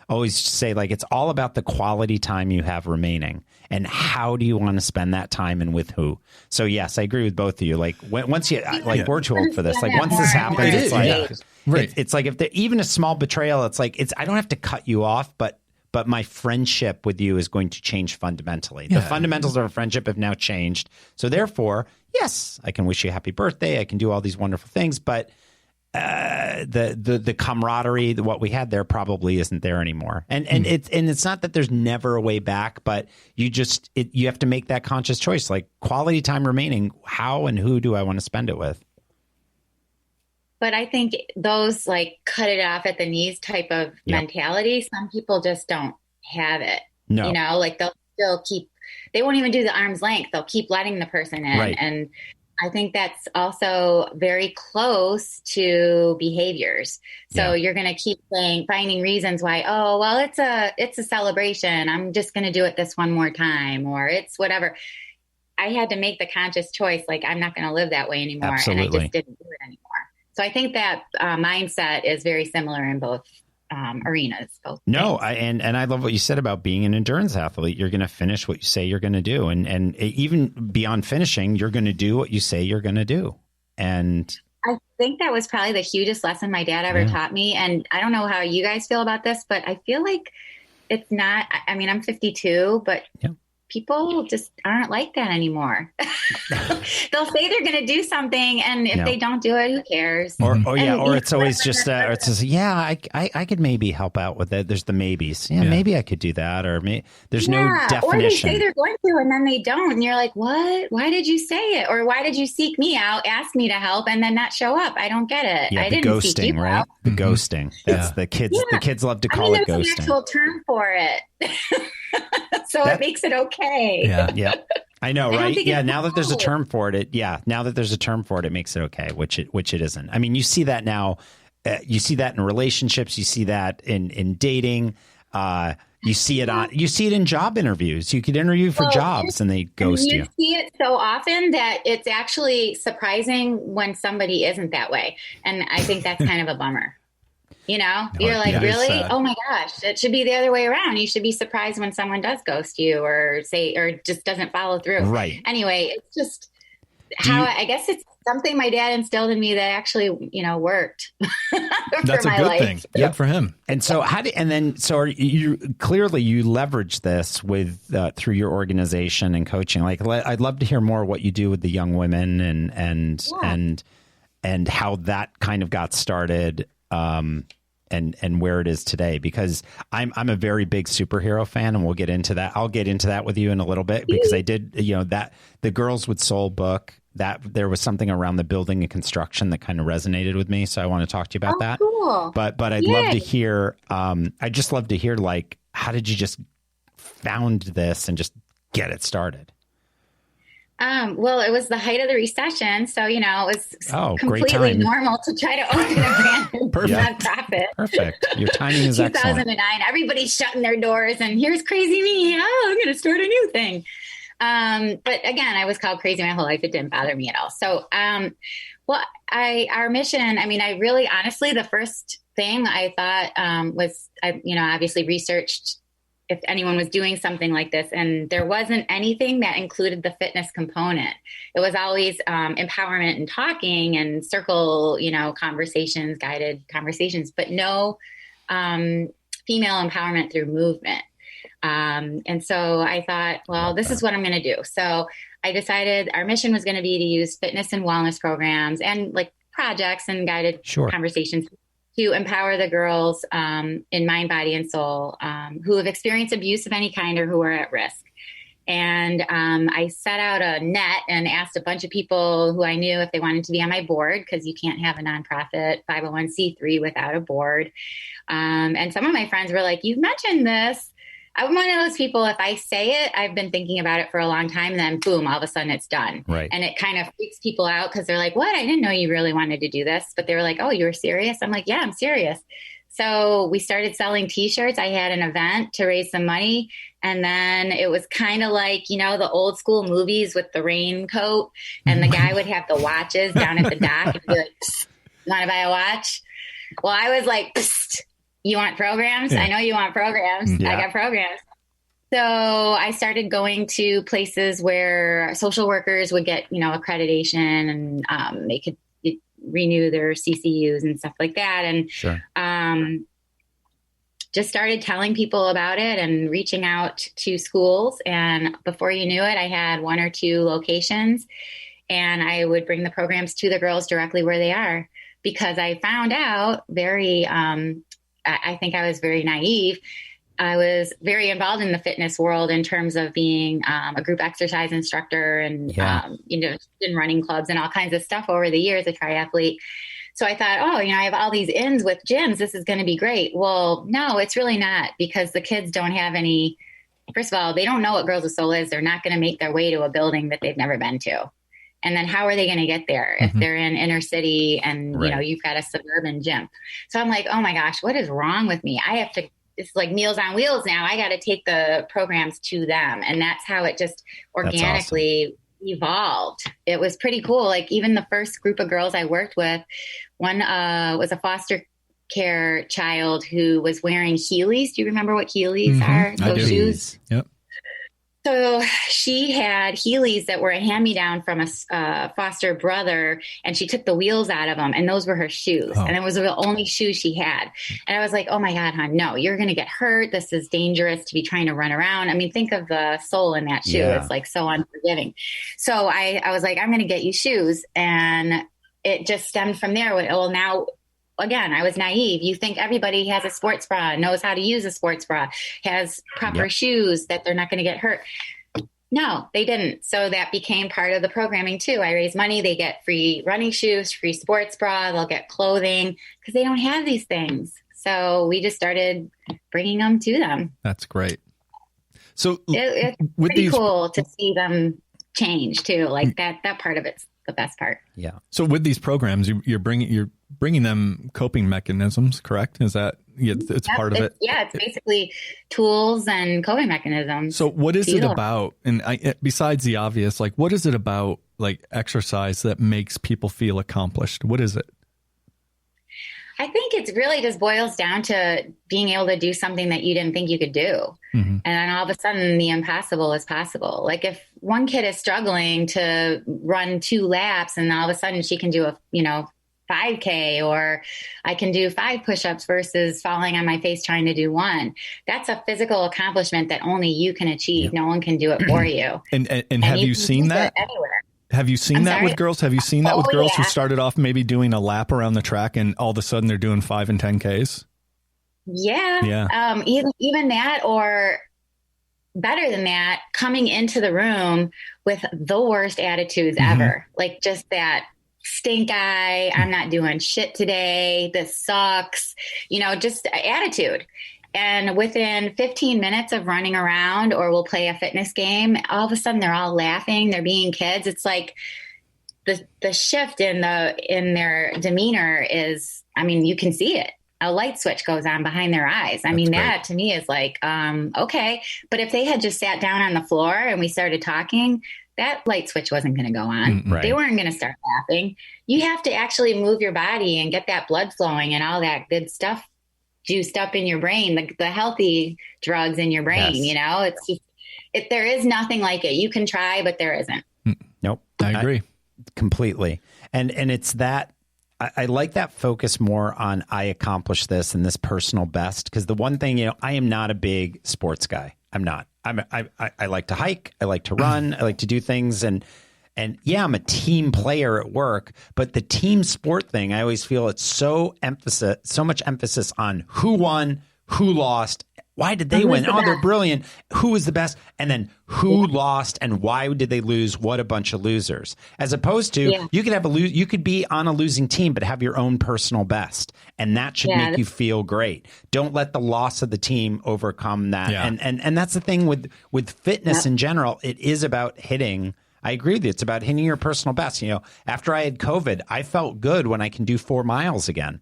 always say, like, it's all about the quality time you have remaining and how do you want to spend that time and with who. So yes, I agree with both of you. Like once you, like, we're too old for this. Like once this happens, it's like, right. It's like if even a small betrayal, it's like, I don't have to cut you off, but my friendship with you is going to change fundamentally. The fundamentals of our friendship have now changed. So therefore, yes, I can wish you a happy birthday. I can do all these wonderful things, but the camaraderie, what we had there probably isn't there anymore. And it's not that there's never a way back, but you have to make that conscious choice. Like quality time remaining, how and who do I want to spend it with? But I think those like cut it off at the knees type of mentality, some people just don't have it. No. You know, like they'll still they won't even do the arm's length. They'll keep letting the person in. Right. And I think that's also very close to behaviors. So you're going to keep finding reasons why, oh, well, it's a celebration. I'm just going to do it this one more time, or it's whatever. I had to make the conscious choice. Like, I'm not going to live that way anymore. Absolutely. And I just didn't do it anymore. So I think that mindset is very similar in both arenas. And I love what you said about being an endurance athlete. You're going to finish what you say you're going to do. And even beyond finishing, you're going to do what you say you're going to do. And I think that was probably the hugest lesson my dad ever taught me. And I don't know how you guys feel about this, but I feel like it's not, I mean, I'm 52, but people just aren't like that anymore. They'll say they're going to do something, and if they don't do it, who cares? Or it's always just it says, I could maybe help out with it. There's the maybes. Maybe I could do that, or there's no definition. Or they say they're going to, and then they don't, and you're like, what? Why did you say it? Or why did you seek me out, ask me to help, and then not show up? I don't get it. Yeah, I the didn't seek you ghosting, right? out. The ghosting. That's the kids. Yeah. The kids love to call it ghosting. There's an actual term for it. So it makes it okay. Yeah. I know, right? Now that there's a term for it, it makes it okay, which it isn't. I mean, you see that now. You see that in relationships. You see that in dating. You see it in job interviews. You could interview for jobs and they ghost you. You see it so often that it's actually surprising when somebody isn't that way. And I think that's kind of a bummer. You know, you're like, really? Oh my gosh, it should be the other way around. You should be surprised when someone does ghost you or just doesn't follow through. Right. Anyway, it's just I guess it's something my dad instilled in me that actually, worked. That's a good thing. Yeah, for him. And so you leverage this with through your organization and coaching. Like, I'd love to hear more what you do with the young women and how that kind of got started. And where it is today, because I'm a very big superhero fan, and we'll get into that. I'll get into that with you in a little bit, because I did, that the Girls with Soul book, that there was something around the building and construction that kind of resonated with me. So I want to talk to you about that. Cool. But I'd love to hear, I'd just love to hear, like, how did you just found this and just get it started? Well, it was the height of the recession. So, it was completely normal to try to open a brand nonprofit. Perfect. Your timing is 2009, excellent. Everybody's shutting their doors and here's crazy me. Oh, I'm going to start a new thing. But again, I was called crazy my whole life. It didn't bother me at all. So, our mission, I really, honestly, the first thing I thought, was, obviously researched if anyone was doing something like this, and there wasn't anything that included the fitness component. It was always empowerment and talking and circle, conversations, guided conversations, but no female empowerment through movement. And so I thought, well, this is what I'm going to do. So I decided our mission was going to be to use fitness and wellness programs and like projects and guided conversations to empower the girls in mind, body, and soul who have experienced abuse of any kind or who are at risk. And I set out a net and asked a bunch of people who I knew if they wanted to be on my board, because you can't have a nonprofit 501c3 without a board. And some of my friends were like, you've mentioned this. I'm one of those people, if I say it, I've been thinking about it for a long time, and then boom, all of a sudden it's done. Right. And it kind of freaks people out because they're like, what? I didn't know you really wanted to do this. But they were like, oh, you were serious? I'm like, yeah, I'm serious. So we started selling T-shirts. I had an event to raise some money. And then it was kind of like, the old school movies with the raincoat, and the guy would have the watches down at the dock and be like, want to buy a watch? Well, I was like, psst. You want programs? Yeah. I know you want programs. Yeah. I got programs. So I started going to places where social workers would get, accreditation, and they could renew their CCUs and stuff like that. And sure. Just started telling people about it and reaching out to schools. And before you knew it, I had 1 or 2 locations, and I would bring the programs to the girls directly where they are, because I found out I think I was very naive. I was very involved in the fitness world in terms of being a group exercise instructor and, in running clubs and all kinds of stuff over the years, a triathlete. So I thought, I have all these ins with gyms. This is going to be great. Well, no, it's really not, because the kids don't have any. First of all, they don't know what Girls with Soul is. They're not going to make their way to a building that they've never been to. And then how are they going to get there if they're in inner city and, you've got a suburban gym? So I'm like, oh my gosh, what is wrong with me? I have to, it's like Meals on Wheels now. I got to take the programs to them. And that's how it just organically evolved. It was pretty cool. Like, even the first group of girls I worked with, one was a foster care child who was wearing Heelys. Do you remember what Heelys are? Those shoes? Yep. So she had Heelys that were a hand-me-down from a foster brother, and she took the wheels out of them, and those were her shoes. And it was the only shoes she had. And I was like, oh my God, hon, no, you're going to get hurt. This is dangerous to be trying to run around. I mean, think of the sole in that shoe. Yeah. It's like so unforgiving. So I was like, I'm going to get you shoes. And it just stemmed from there. Well, now, again, I was naive. You think everybody has a sports bra, knows how to use a sports bra, has proper shoes, that they're not going to get hurt. No, they didn't. So that became part of the programming too. I raise money. They get free running shoes, free sports bra. They'll get clothing because they don't have these things. So we just started bringing them to them. That's great. So it's pretty cool to see them change too. Like that part of it's the best part. Yeah. So with these programs, you're bringing them coping mechanisms, correct? Is that it's part of it? Yeah, it's basically tools and coping mechanisms. So what is it about? And besides the obvious, like, what is it about, like, exercise that makes people feel accomplished? What is it? I think it really just boils down to being able to do something that you didn't think you could do. And then all of a sudden the impossible is possible. Like, if one kid is struggling to run 2 laps and all of a sudden she can do a, 5K, or I can do 5 push-ups versus falling on my face trying to do 1. That's a physical accomplishment that only you can achieve. No one can do it for you. And have you seen that? Have you seen that with girls? Have you seen that with girls who started off maybe doing a lap around the track and all of a sudden they're doing 5 and 10Ks? Yeah. Even that, or better than that, coming into the room with the worst attitudes ever. Like, just that stink eye, I'm not doing shit today, this sucks, just attitude. And within 15 minutes of running around, or we'll play a fitness game, all of a sudden they're all laughing, they're being kids. It's like the shift in their demeanor is, you can see it. A light switch goes on behind their eyes. That to me is like, okay. But if they had just sat down on the floor and we started talking, that light switch wasn't going to go on. Right. They weren't going to start laughing. You have to actually move your body and get that blood flowing and all that good stuff juiced up in your brain, the healthy drugs in your brain. It's just, there is nothing like it. You can try, but there isn't. Nope. I agree completely. And it's that, I like that focus more on I accomplished this and this personal best. Because the one thing, I am not a big sports guy. I'm not. I like to hike. I like to run. I like to do things. And yeah, I'm a team player at work. But the team sport thing, I always feel it's so much emphasis on who won, who lost. Why did they win? Oh, they're brilliant. Who was the best? And then who lost and why did they lose? What a bunch of losers. As opposed to you could you could be on a losing team, but have your own personal best. And that should make you feel great. Don't let the loss of the team overcome that. Yeah. And that's the thing with fitness in general. It is about hitting. I agree with you. It's about hitting your personal best. After I had COVID, I felt good when I can do 4 miles again.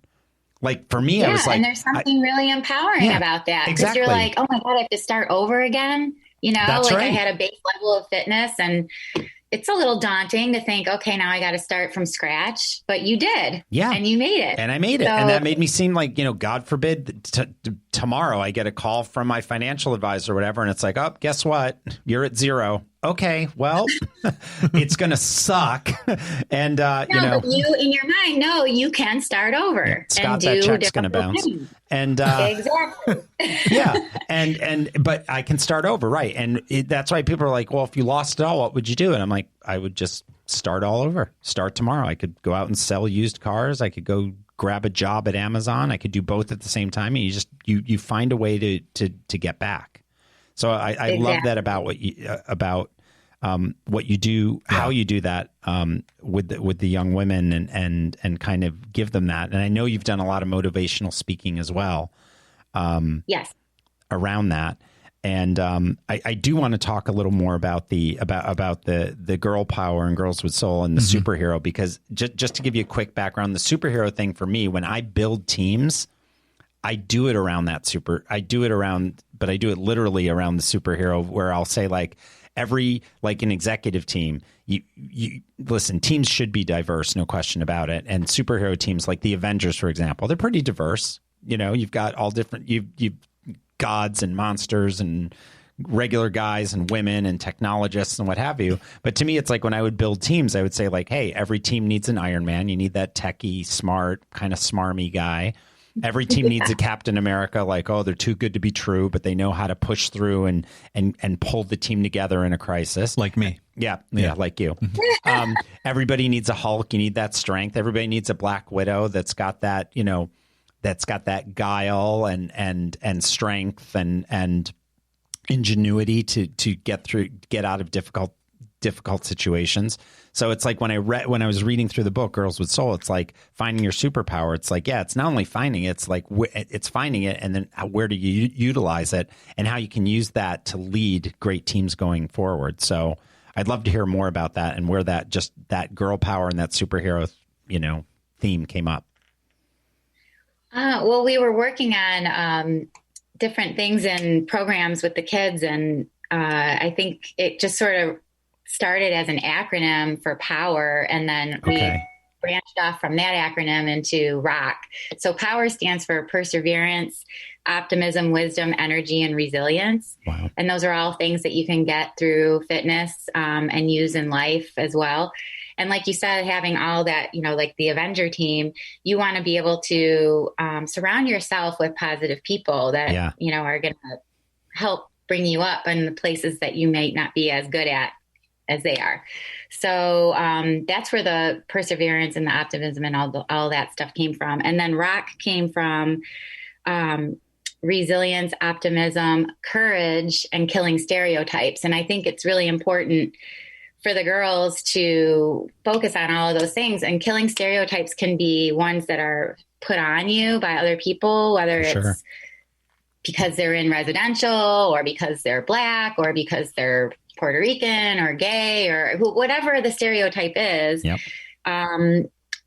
Like, for me, I was like, and there's something really empowering about that. Because you're like, oh my God, I have to start over again. That's right. I had a base level of fitness, and it's a little daunting to think, okay, now I got to start from scratch, but you did. Yeah. And you made it. And I made it. And that made me seem like, God forbid tomorrow I get a call from my financial advisor or whatever. And it's like, oh, guess what? You're at zero. Okay, well, it's going to suck. And, but you in your mind, know you can start over. Scott, that check's going to bounce. Things. And exactly. yeah. But I can start over. Right. And that's why people are like, well, if you lost it all, what would you do? And I'm like, I would just start all over. Start tomorrow. I could go out and sell used cars. I could go grab a job at Amazon. I could do both at the same time. And you find a way to get back. So I exactly. love that about what you do, how you do that with the young women and kind of give them that. And I know you've done a lot of motivational speaking as well. Yes. Around that. And I do want to talk a little more about the girl power and girls with soul and the superhero, because just to give you a quick background, the superhero thing for me, when I build teams, I do it around but I do it literally around the superhero, where I'll say like an executive team, you listen, teams should be diverse, no question about it. And superhero teams like the Avengers, for example, they're pretty diverse. You've got all different, you've gods and monsters and regular guys and women and technologists and what have you. But to me, it's like when I would build teams, I would say like, hey, every team needs an Iron Man. You need that techie, smart, kind of smarmy guy. Every team needs a Captain America, like, oh, they're too good to be true, but they know how to push through and pull the team together in a crisis. Like me. Yeah, like you. Everybody needs a Hulk. You need that strength. Everybody needs a Black Widow that's got that, that's got that guile and strength and ingenuity to get out of difficult situations. So it's like when I was reading through the book Girls with Soul, it's like finding your superpower. It's like, yeah, it's not only finding it, it's like it's finding it, and then where do you utilize it and how you can use that to lead great teams going forward. So I'd love to hear more about that and where that girl power and that superhero, theme came up. Well, we were working on different things and programs with the kids, and I think it just sort of started as an acronym for power, and then we branched off from that acronym into ROCK. So power stands for perseverance, optimism, wisdom, energy, and resilience. Wow. And those are all things that you can get through fitness and use in life as well. And like you said, having all that, like the Avenger team, you want to be able to surround yourself with positive people that, are going to help bring you up in the places that you might not be as good at as they are. So that's where the perseverance and the optimism and all that stuff came from. And then ROCK came from resilience, optimism, courage, and killing stereotypes. And I think it's really important for the girls to focus on all of those things. And killing stereotypes can be ones that are put on you by other people, whether it's because they're in residential or because they're Black or because they're Puerto Rican or gay or whatever the stereotype is,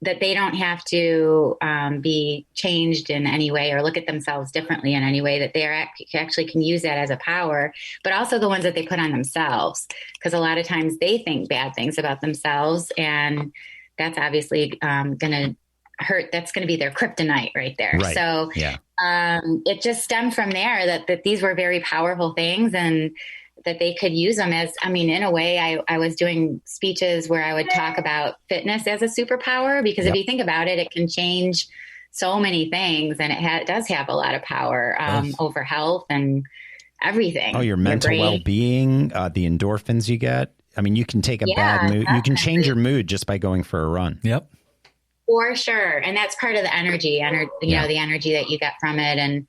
that they don't have to be changed in any way or look at themselves differently in any way, that they actually can use that as a power, but also the ones that they put on themselves. Because a lot of times they think bad things about themselves, and that's obviously going to hurt. That's going to be their kryptonite right there. Right. So it just stemmed from there that these were very powerful things, and that they could use them as, in a way, I was doing speeches where I would talk about fitness as a superpower, because if you think about it, it can change so many things, and it does have a lot of power over health and everything. Oh, your mental well-being, the endorphins you get. You can take a bad mood. You can change your mood just by going for a run. Yep. For sure. And that's part of the energy, the energy that you get from it. And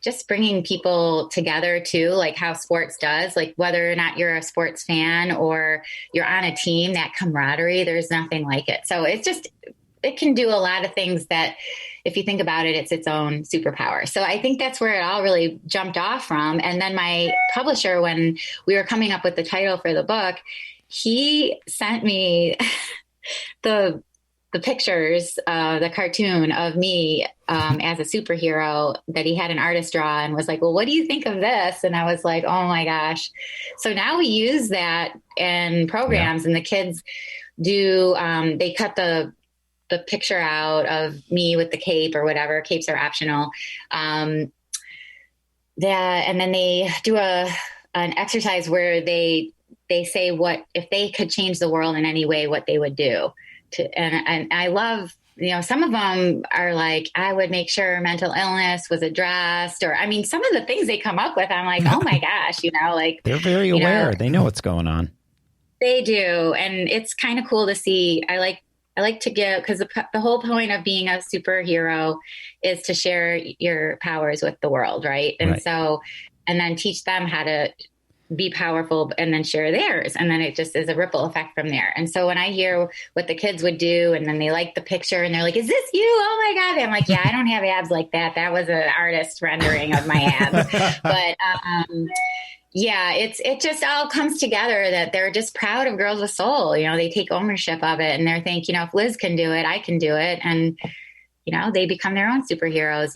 just bringing people together too, like how sports does, like whether or not you're a sports fan or you're on a team, that camaraderie, there's nothing like it. So it can do a lot of things that, if you think about it, it's its own superpower. So I think that's where it all really jumped off from. And then my publisher, when we were coming up with the title for the book, he sent me the pictures, the cartoon of me as a superhero that he had an artist draw and was like, well, what do you think of this? And I was like, oh my gosh. So now we use that in programs and the kids do, they cut the picture out of me with the cape or whatever. Capes are optional. And then they do an exercise where they say what, if they could change the world in any way, what they would do. And I love, some of them are like, I would make sure mental illness was addressed, or, I mean, some of the ththings they come up with, I'm like, oh my gosh, like they're very aware. They know what's going on. They do. And it's kind of cool to see. I like to give, because the whole point of being a superhero is to share your powers with the world. Right. And so, and then teach them how to be powerful and then share theirs. And then it just is a ripple effect from there. And so when I hear what the kids would do and then they like the picture and they're like, is this you? Oh my God. I'm like, yeah, I don't have abs like that. That was an artist rendering of my abs. But, yeah, it just all comes together that they're just proud of Girls with Soul. They take ownership of it and they're thinking, if Liz can do it, I can do it. And, they become their own superheroes.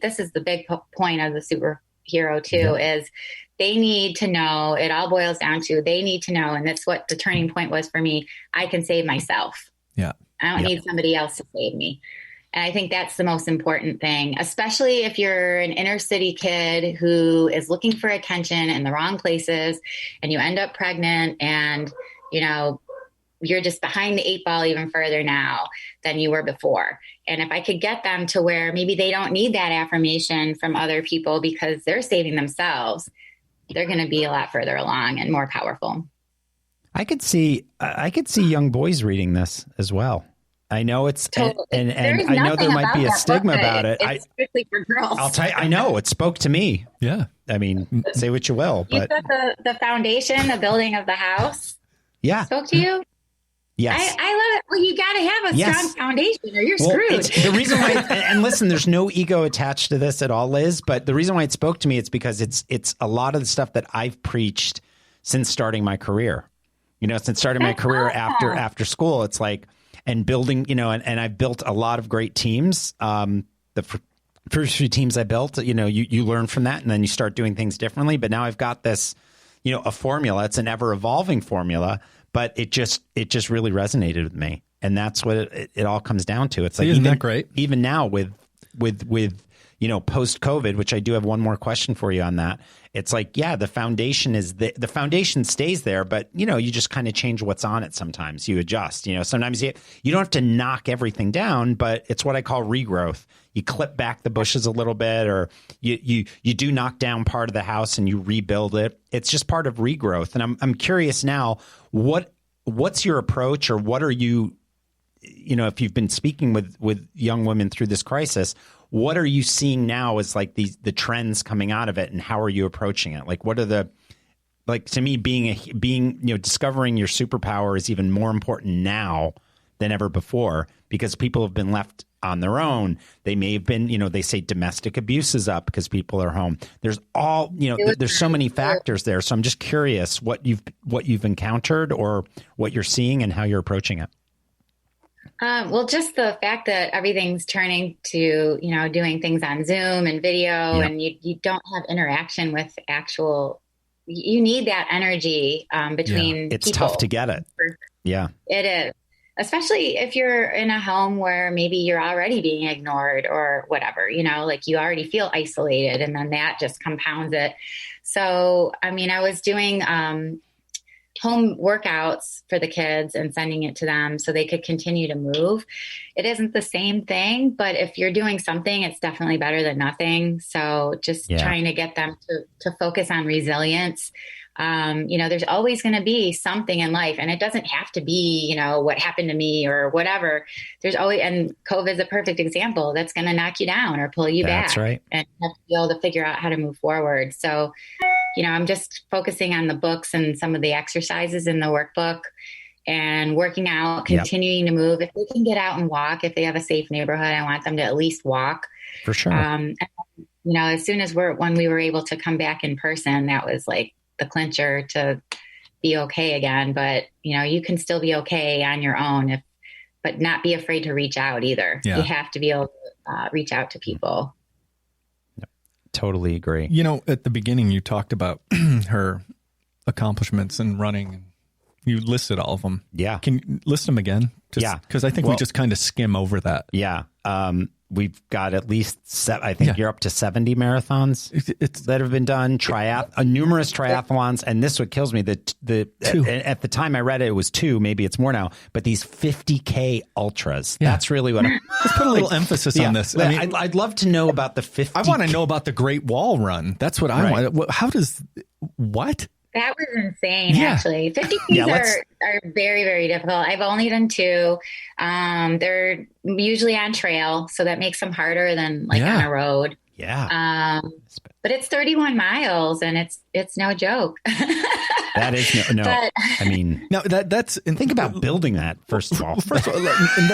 This is the big point of the superhero too, is they need to know, it all boils down to, they need to know. And that's what the turning point was for me. I can save myself. Yeah. I don't need somebody else to save me. And I think that's the most important thing, especially if you're an inner city kid who is looking for attention in the wrong places and you end up pregnant and, you're just behind the 8 ball even further now than you were before. And if I could get them to where maybe they don't need that affirmation from other people because they're saving themselves, they're going to be a lot further along and more powerful. I could see young boys reading this as well. I know it's totally. and I know there might be a stigma about it. It's strictly for girls. I'll tell you, I know it spoke to me. Yeah. I mean, say what you will, you but said the foundation, the building of the house. Yeah. Spoke to you? Yes. I love it. Well, you got to have a strong foundation or you're screwed. The reason why, and listen, there's no ego attached to this at all, Liz, but the reason why it spoke to me, it's because it's a lot of the stuff that I've preached since starting my career. Since starting my career after school, it's like, and building, and I've built a lot of great teams. The first few teams I built, you learn from that and then you start doing things differently. But now I've got this, a formula. It's an ever evolving formula, but it just really resonated with me. And that's what it all comes down to. It's like, isn't that great? Even now with post COVID, which I do have one more question for you on that. It's like, yeah, the foundation is the foundation stays there, but you just kind of change what's on it. Sometimes you adjust, sometimes you don't have to knock everything down, but it's what I call regrowth. You clip back the bushes a little bit, or you do knock down part of the house and you rebuild it. It's just part of regrowth. And I'm curious now, what's your approach, or what are you, if you've been speaking with young women through this crisis, what are you seeing now as like the trends coming out of it, and how are you approaching it? Like, what are to me, discovering your superpower is even more important now than ever before, because people have been left on their own. They may have been, they say domestic abuse is up because people are home. There's all, there's so many factors there. So I'm just curious what you've encountered or what you're seeing and how you're approaching it. Well, just the fact that everything's turning to, doing things on Zoom and video, and you don't have interaction with you need that energy between It's people. tough to get it. Yeah, it is. Especially if you're in a home where maybe you're already being ignored or whatever, like you already feel isolated, and then that just compounds it. So, I mean, I was doing home workouts for the kids and sending it to them so they could continue to move. It isn't the same thing, but if you're doing something, it's definitely better than nothing. So just trying to get them to focus on resilience. There's always going to be something in life, and it doesn't have to be, what happened to me or whatever. There's always, and COVID is a perfect example, that's going to knock you down or pull you back. That's right. And you have to be able to figure out how to move forward. So, I'm just focusing on the books and some of the exercises in the workbook and working out, continuing to move. If they can get out and walk, if they have a safe neighborhood, I want them to at least walk. For sure. As soon as when we were able to come back in person, that was like the clincher to be okay again. But, you can still be okay on your own if but not be afraid to reach out either. Yeah. You have to be able to reach out to people. Totally agree. You know, at the beginning, you talked about her accomplishments in running. You listed all of them. Yeah. Can you list them again? Yeah. Because I think we just kind of skim over that. Yeah. We've got at least I think you're up to 70 marathons that have been done, numerous triathlons. And this what kills me. At the time I read it, it was 2, maybe it's more now, but these 50K ultras. Yeah. That's really what let's put a little emphasis on this. I mean, I'd love to know about the 50. I want to know about the Great Wall Run. That's what I want. How does, what? That was insane, actually. 50Ks are very, very difficult. I've only done 2. They're usually on trail, so that makes them harder than on a road. Yeah. But it's 31 miles, and it's no joke. That is no. But, I mean, now that's think about building that first of all. First of all,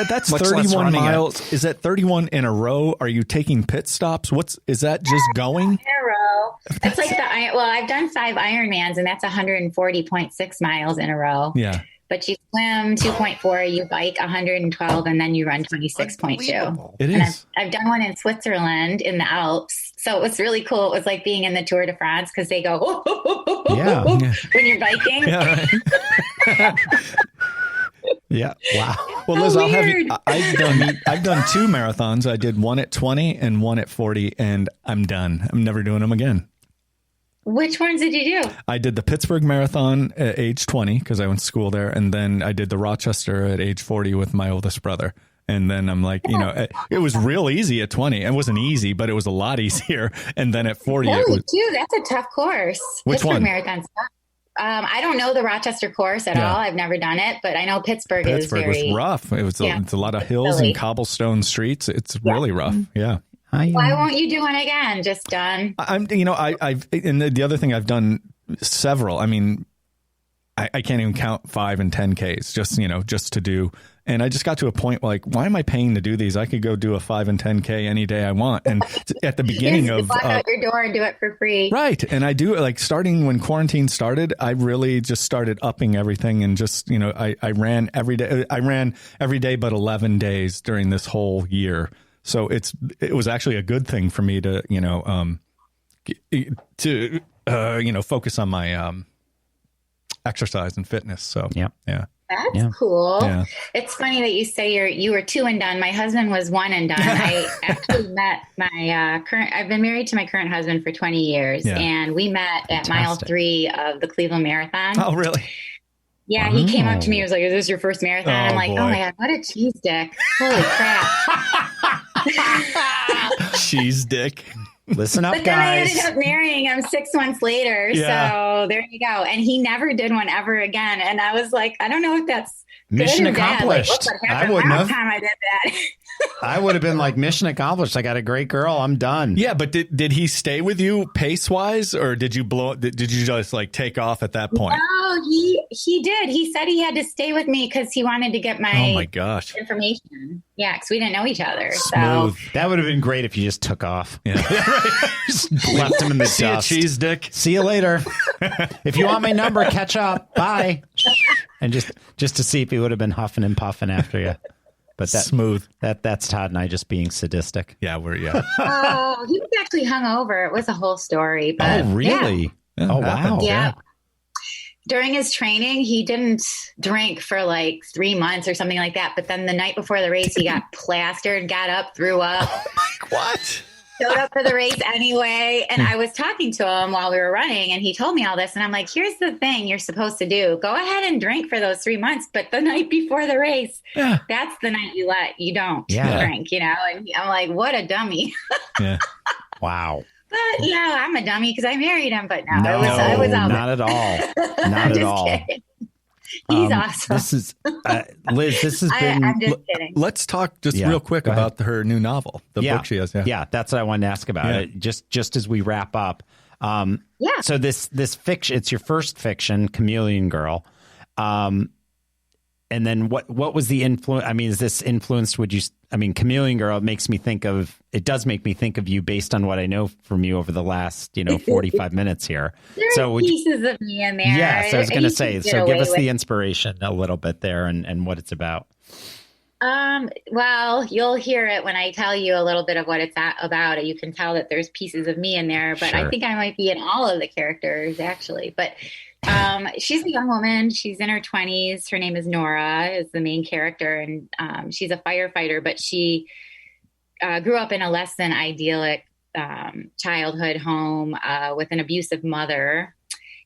that's 31 miles. Is that 31 in a row? Are you taking pit stops? Is that just going? In a row. It's like I've done 5 Ironmans, and that's 140.6 miles in a row. Yeah. But you swim 2.4, you bike 112, and then you run 26.2. It is. I've done one in Switzerland in the Alps. So it was really cool. It was like being in the Tour de France because they go, when you're biking. Yeah, right. Yeah. Wow. Well, Liz, I'll have you. I've done 2 marathons. I did one at 20 and one at 40, and I'm done. I'm never doing them again. Which ones did you do? I did the Pittsburgh Marathon at age 20 because I went to school there. And then I did the Rochester at age 40 with my oldest brother. And then I'm like, it was real easy at 20. It wasn't easy, but it was a lot easier. And then at 40, it was... Too. That's a tough course. Which Pittsburgh one? Marathon's tough. I don't know the Rochester course at all. I've never done it, but I know Pittsburgh was rough. It's a lot of hills and cobblestone streets. It's really rough. Yeah. Why won't you do one again? Just done. And the other thing I've done several. I mean, I can't even count 5 and 10Ks just to do. And I just got to a point like, why am I paying to do these? I could go do a 5 and 10K any day I want. And at the beginning of walk out your door and do it for free. Right. And I do like starting when quarantine started, I really just started upping everything and just, I ran every day. I ran every day, but 11 days during this whole year. So it was actually a good thing for me to, focus on my exercise and fitness. So, yeah. That's cool. Yeah. It's funny that you say you were 2 and done. My husband was 1 and done. I actually met my I've been married to my current husband for 20 years, and we met at mile 3 of the Cleveland Marathon. Oh, really? Yeah, he came up to me. He was like, "Is this your first marathon?" I'm like, boy. "Oh my God, what a cheese dick. Holy crap." Cheese dick. Listen up, but then guys. I ended up marrying him 6 months later. Yeah. So there you go. And he never did one ever again. And I was like, I don't know if that's mission good or accomplished. Bad. Like, what happened last time I did that? I would have been like, mission accomplished. I got a great girl. I'm done. Yeah, but did he stay with you pace wise, or did you did you just like take off at that point? No, he did. He said he had to stay with me because he wanted to get my information. Yeah, because we didn't know each other. Smooth. So that would have been great if you just took off. Yeah. Just left him in the See dust. you, cheese dick. See you later. If you want my number, catch up. Bye. And just to see if he would have been huffing and puffing after you. But smooth. That's Todd and I just being sadistic. Yeah, he was actually hungover. It was a whole story. But, oh, really? Yeah. Oh, wow. Yeah. During his training, he didn't drink for like 3 months or something like that. But then the night before the race, he got plastered, got up, threw up. Oh my, what? Showed up for the race anyway. And I was talking to him while we were running, and he told me all this. And I'm like, here's the thing you're supposed to do. Go ahead and drink for those 3 months. But the night before the race, that's the night you don't drink, And I'm like, what a dummy. Yeah. Wow. But I'm a dummy because I married him. But no, I was out. Not at all. Not at all. Kidding. He's awesome. This is Liz. This has been. I'm just kidding. Let's talk just real quick about her new novel, the book she has. Yeah, that's what I wanted to ask about. It just as we wrap up. So this fiction, it's your first fiction, Chameleon Girl. And then what was the influence? I mean, is this influenced? Chameleon Girl does make me think of you based on what I know from you over the last, 45 minutes here. There are pieces of me in there. Yeah, so I was going to say, so give us the inspiration a little bit there and what it's about. Well, you'll hear it when I tell you a little bit of what it's about. You can tell that there's pieces of me in there, but Sure. I think I might be in all of the characters actually. But she's a young woman. She's in her 20s. Her name is Nora, is the main character, and she's a firefighter, but she grew up in a less than idyllic childhood home with an abusive mother,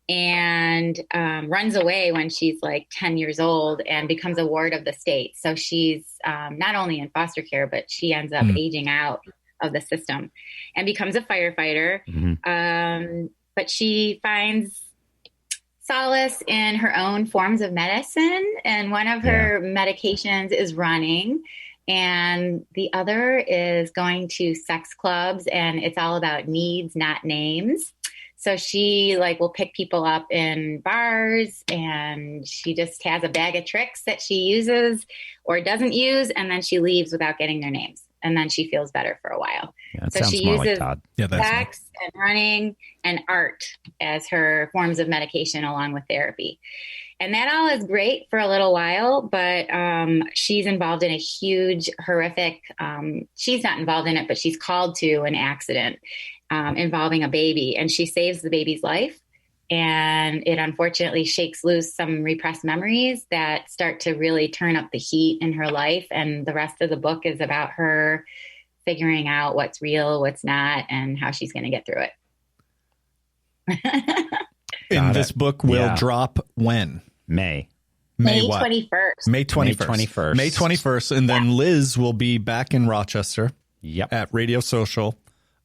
and runs away when she's like 10 years old and becomes a ward of the state. So she's not only in foster care, but she ends up aging out of the system and becomes a firefighter. But she finds solace in her own forms of medicine. And one of her medications is running, and the other is going to sex clubs, and it's all about needs, not names. So she will pick people up in bars, and she just has a bag of tricks that she uses or doesn't use. And then she leaves without getting their names. And then she feels better for a while. Yeah, so she more uses like sex and running and art as her forms of medication along with therapy. And that all is great for a little while, but she's involved in a huge, horrific, she's not involved in it, but she's called to an accident involving a baby, and she saves the baby's life. And it unfortunately shakes loose some repressed memories that start to really turn up the heat in her life. And the rest of the book is about her figuring out what's real, what's not, and how she's going to get through it. And this book will drop when? May what? 21st. May 21st. May 21st. And then Liz will be back in Rochester at Radio Social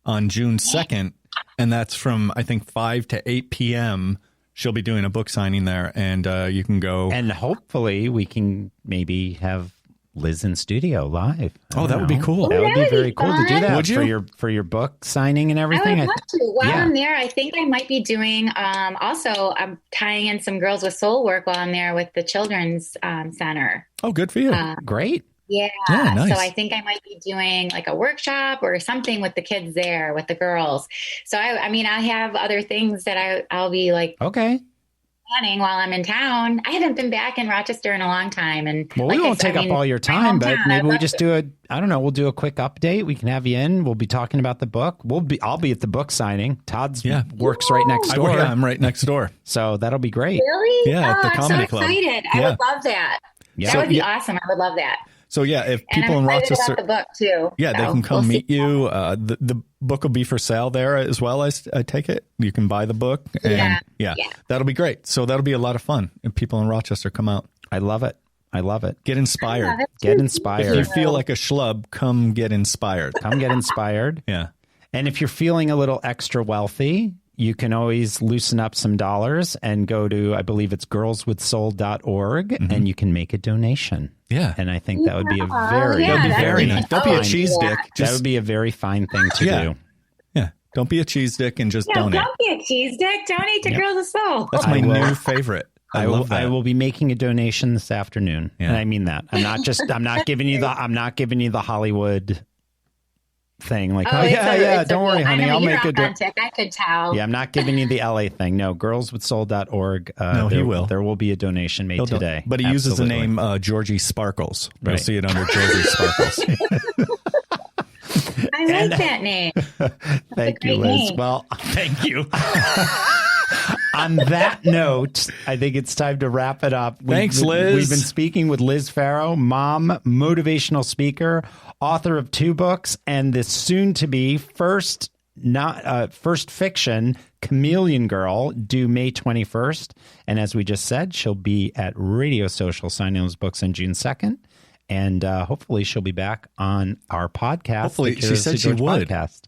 on June 2nd. And that's from, I think, 5 to 8 p.m. She'll be doing a book signing there, and you can go. And hopefully we can maybe have Liz in studio live. Oh, that would be cool. That would be very cool to do that. Would you? For your book signing and everything? I would love to. While I'm there, I think I might be doing, also, I'm tying in some Girls with Soul work while I'm there with the Children's Center. Oh, good for you. Great. Yeah. Nice. So I think I might be doing like a workshop or something with the kids there, with the girls. So I mean, I have other things that I'll be planning while I'm in town. I haven't been back in Rochester in a long time. And we won't take up all your time, but maybe we just we'll do a quick update. We can have you in. We'll be talking about the book. I'll be at the book signing. Todd's works right next door. I'm right next door. So that'll be great. Really? Yeah, at the Comedy Club. I'm so excited. I would love that. Yeah. That would be awesome. I would love that. So if people in Rochester, about the book too. Yeah, they can come meet you. The book will be for sale there as well. I take it. You can buy the book, and that'll be great. So that'll be a lot of fun. If people in Rochester come out, I love it. Get inspired. Get inspired. If you feel like a schlub, come get inspired. Come get inspired. Yeah. And if you're feeling a little extra wealthy, you can always loosen up some dollars and go to, I believe it's girlswithsoul.org, and you can make a donation. Yeah. And I think that would be a very nice. Don't be a cheese dick. That would be a very fine thing to do. Yeah. Don't be a cheese dick and just donate. Don't be a cheese dick. Donate to Girls with Soul. That's my new favorite. I love that. I will be making a donation this afternoon. Yeah. And I mean that. I'm not giving you the Hollywood thing don't worry, honey, I'll make it. I could tell. Yeah, I'm not giving you the LA thing. No, girlswithsoul.org. No, he will. There will be a donation made today. But he uses the name Georgie Sparkles. Right. You'll see it under Georgie Sparkles. I like that name. Thank you, Liz. Name. Well, thank you. On that note, I think it's time to wrap it up. Thanks, Liz. We've been speaking with Liz Ferrow, mom, motivational speaker, author of 2 books, and the soon-to-be first fiction, Chameleon Girl, due May 21st. And as we just said, she'll be at Radio Social signing those books on June 2nd. And hopefully she'll be back on our podcast. Hopefully, she said she would. Podcast.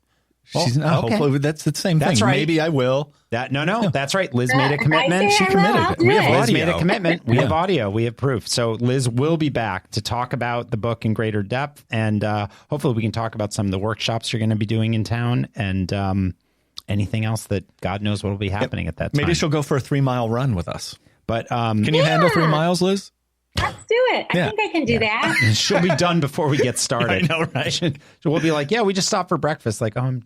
She's not. Okay. Hopefully, that's the same thing. That's right. Maybe I will. No, that's right. Liz made a commitment. She committed. We have audio. Liz made a commitment. We have audio. We have proof. So Liz will be back to talk about the book in greater depth, and hopefully we can talk about some of the workshops you're going to be doing in town, and anything else that God knows what will be happening at that time. Maybe she'll go for a 3-mile run with us. But can you handle 3 miles, Liz? Let's do it. I think I can do that. She'll be done before we get started. I know, right? So we'll be like, we just stopped for breakfast. Like, I'm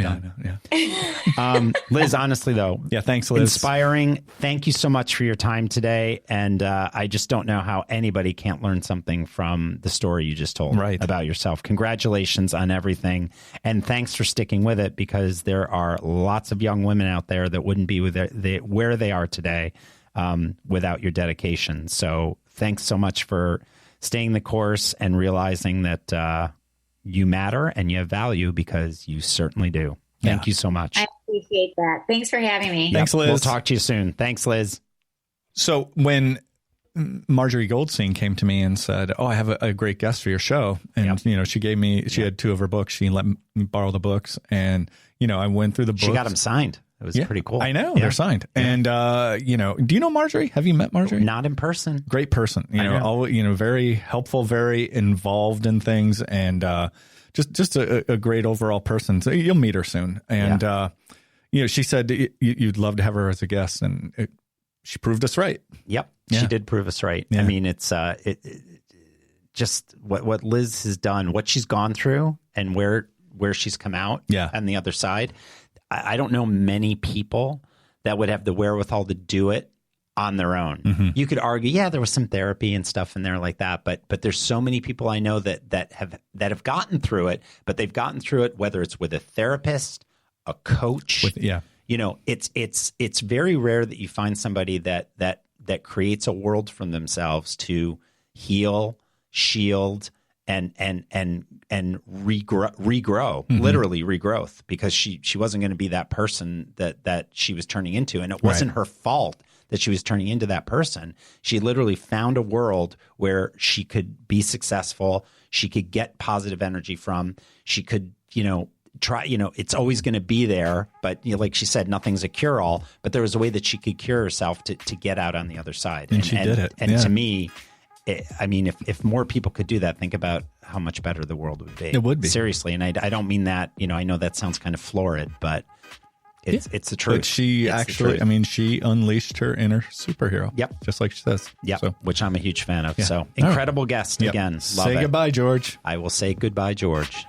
Yeah, Liz, honestly though, thanks, Liz. Inspiring. Thank you so much for your time today. And I just don't know how anybody can't learn something from the story you just told about yourself. Congratulations on everything. And thanks for sticking with it, because there are lots of young women out there that wouldn't be where they are today without your dedication. So thanks so much for staying the course and realizing that you matter and you have value, because you certainly do. Thank you so much. I appreciate that. Thanks for having me. Thanks, Liz. We'll talk to you soon. Thanks, Liz. So when Marjorie Goldstein came to me and said, "Oh, I have a great guest for your show," and she had 2 of her books. She let me borrow the books, and I went through the books. She got them signed. It was pretty cool. I know, they're signed. And do you know Marjorie? Have you met Marjorie? Not in person. Great person. Very helpful, very involved in things, and just a great overall person. So you'll meet her soon. And she said you'd love to have her as a guest, and she proved us right. Yep, she did prove us right. Yeah. I mean, it's just what Liz has done, what she's gone through, and where she's come out on the other side. I don't know many people that would have the wherewithal to do it on their own. Mm-hmm. You could argue, there was some therapy and stuff in there like that, but there's so many people I know that have gotten through it, but they've gotten through it whether it's with a therapist, a coach. It's very rare that you find somebody that creates a world for themselves to heal, shield, and regrow, mm-hmm. literally regrowth, because she wasn't going to be that person that she was turning into. And it wasn't her fault that she was turning into that person. She literally found a world where she could be successful. She could get positive energy from, she could, try, it's always going to be there, but like she said, nothing's a cure all, but there was a way that she could cure herself to get out on the other side. And she did it. And to me, if more people could do that, think about how much better the world would be. It would be. Seriously. And I don't mean that, I know that sounds kind of florid, but it's the truth. But she she unleashed her inner superhero. Yep. Just like she says. Yep. So. Which I'm a huge fan of. Yeah. So incredible guest again. Love Say goodbye, George. I will say goodbye, George.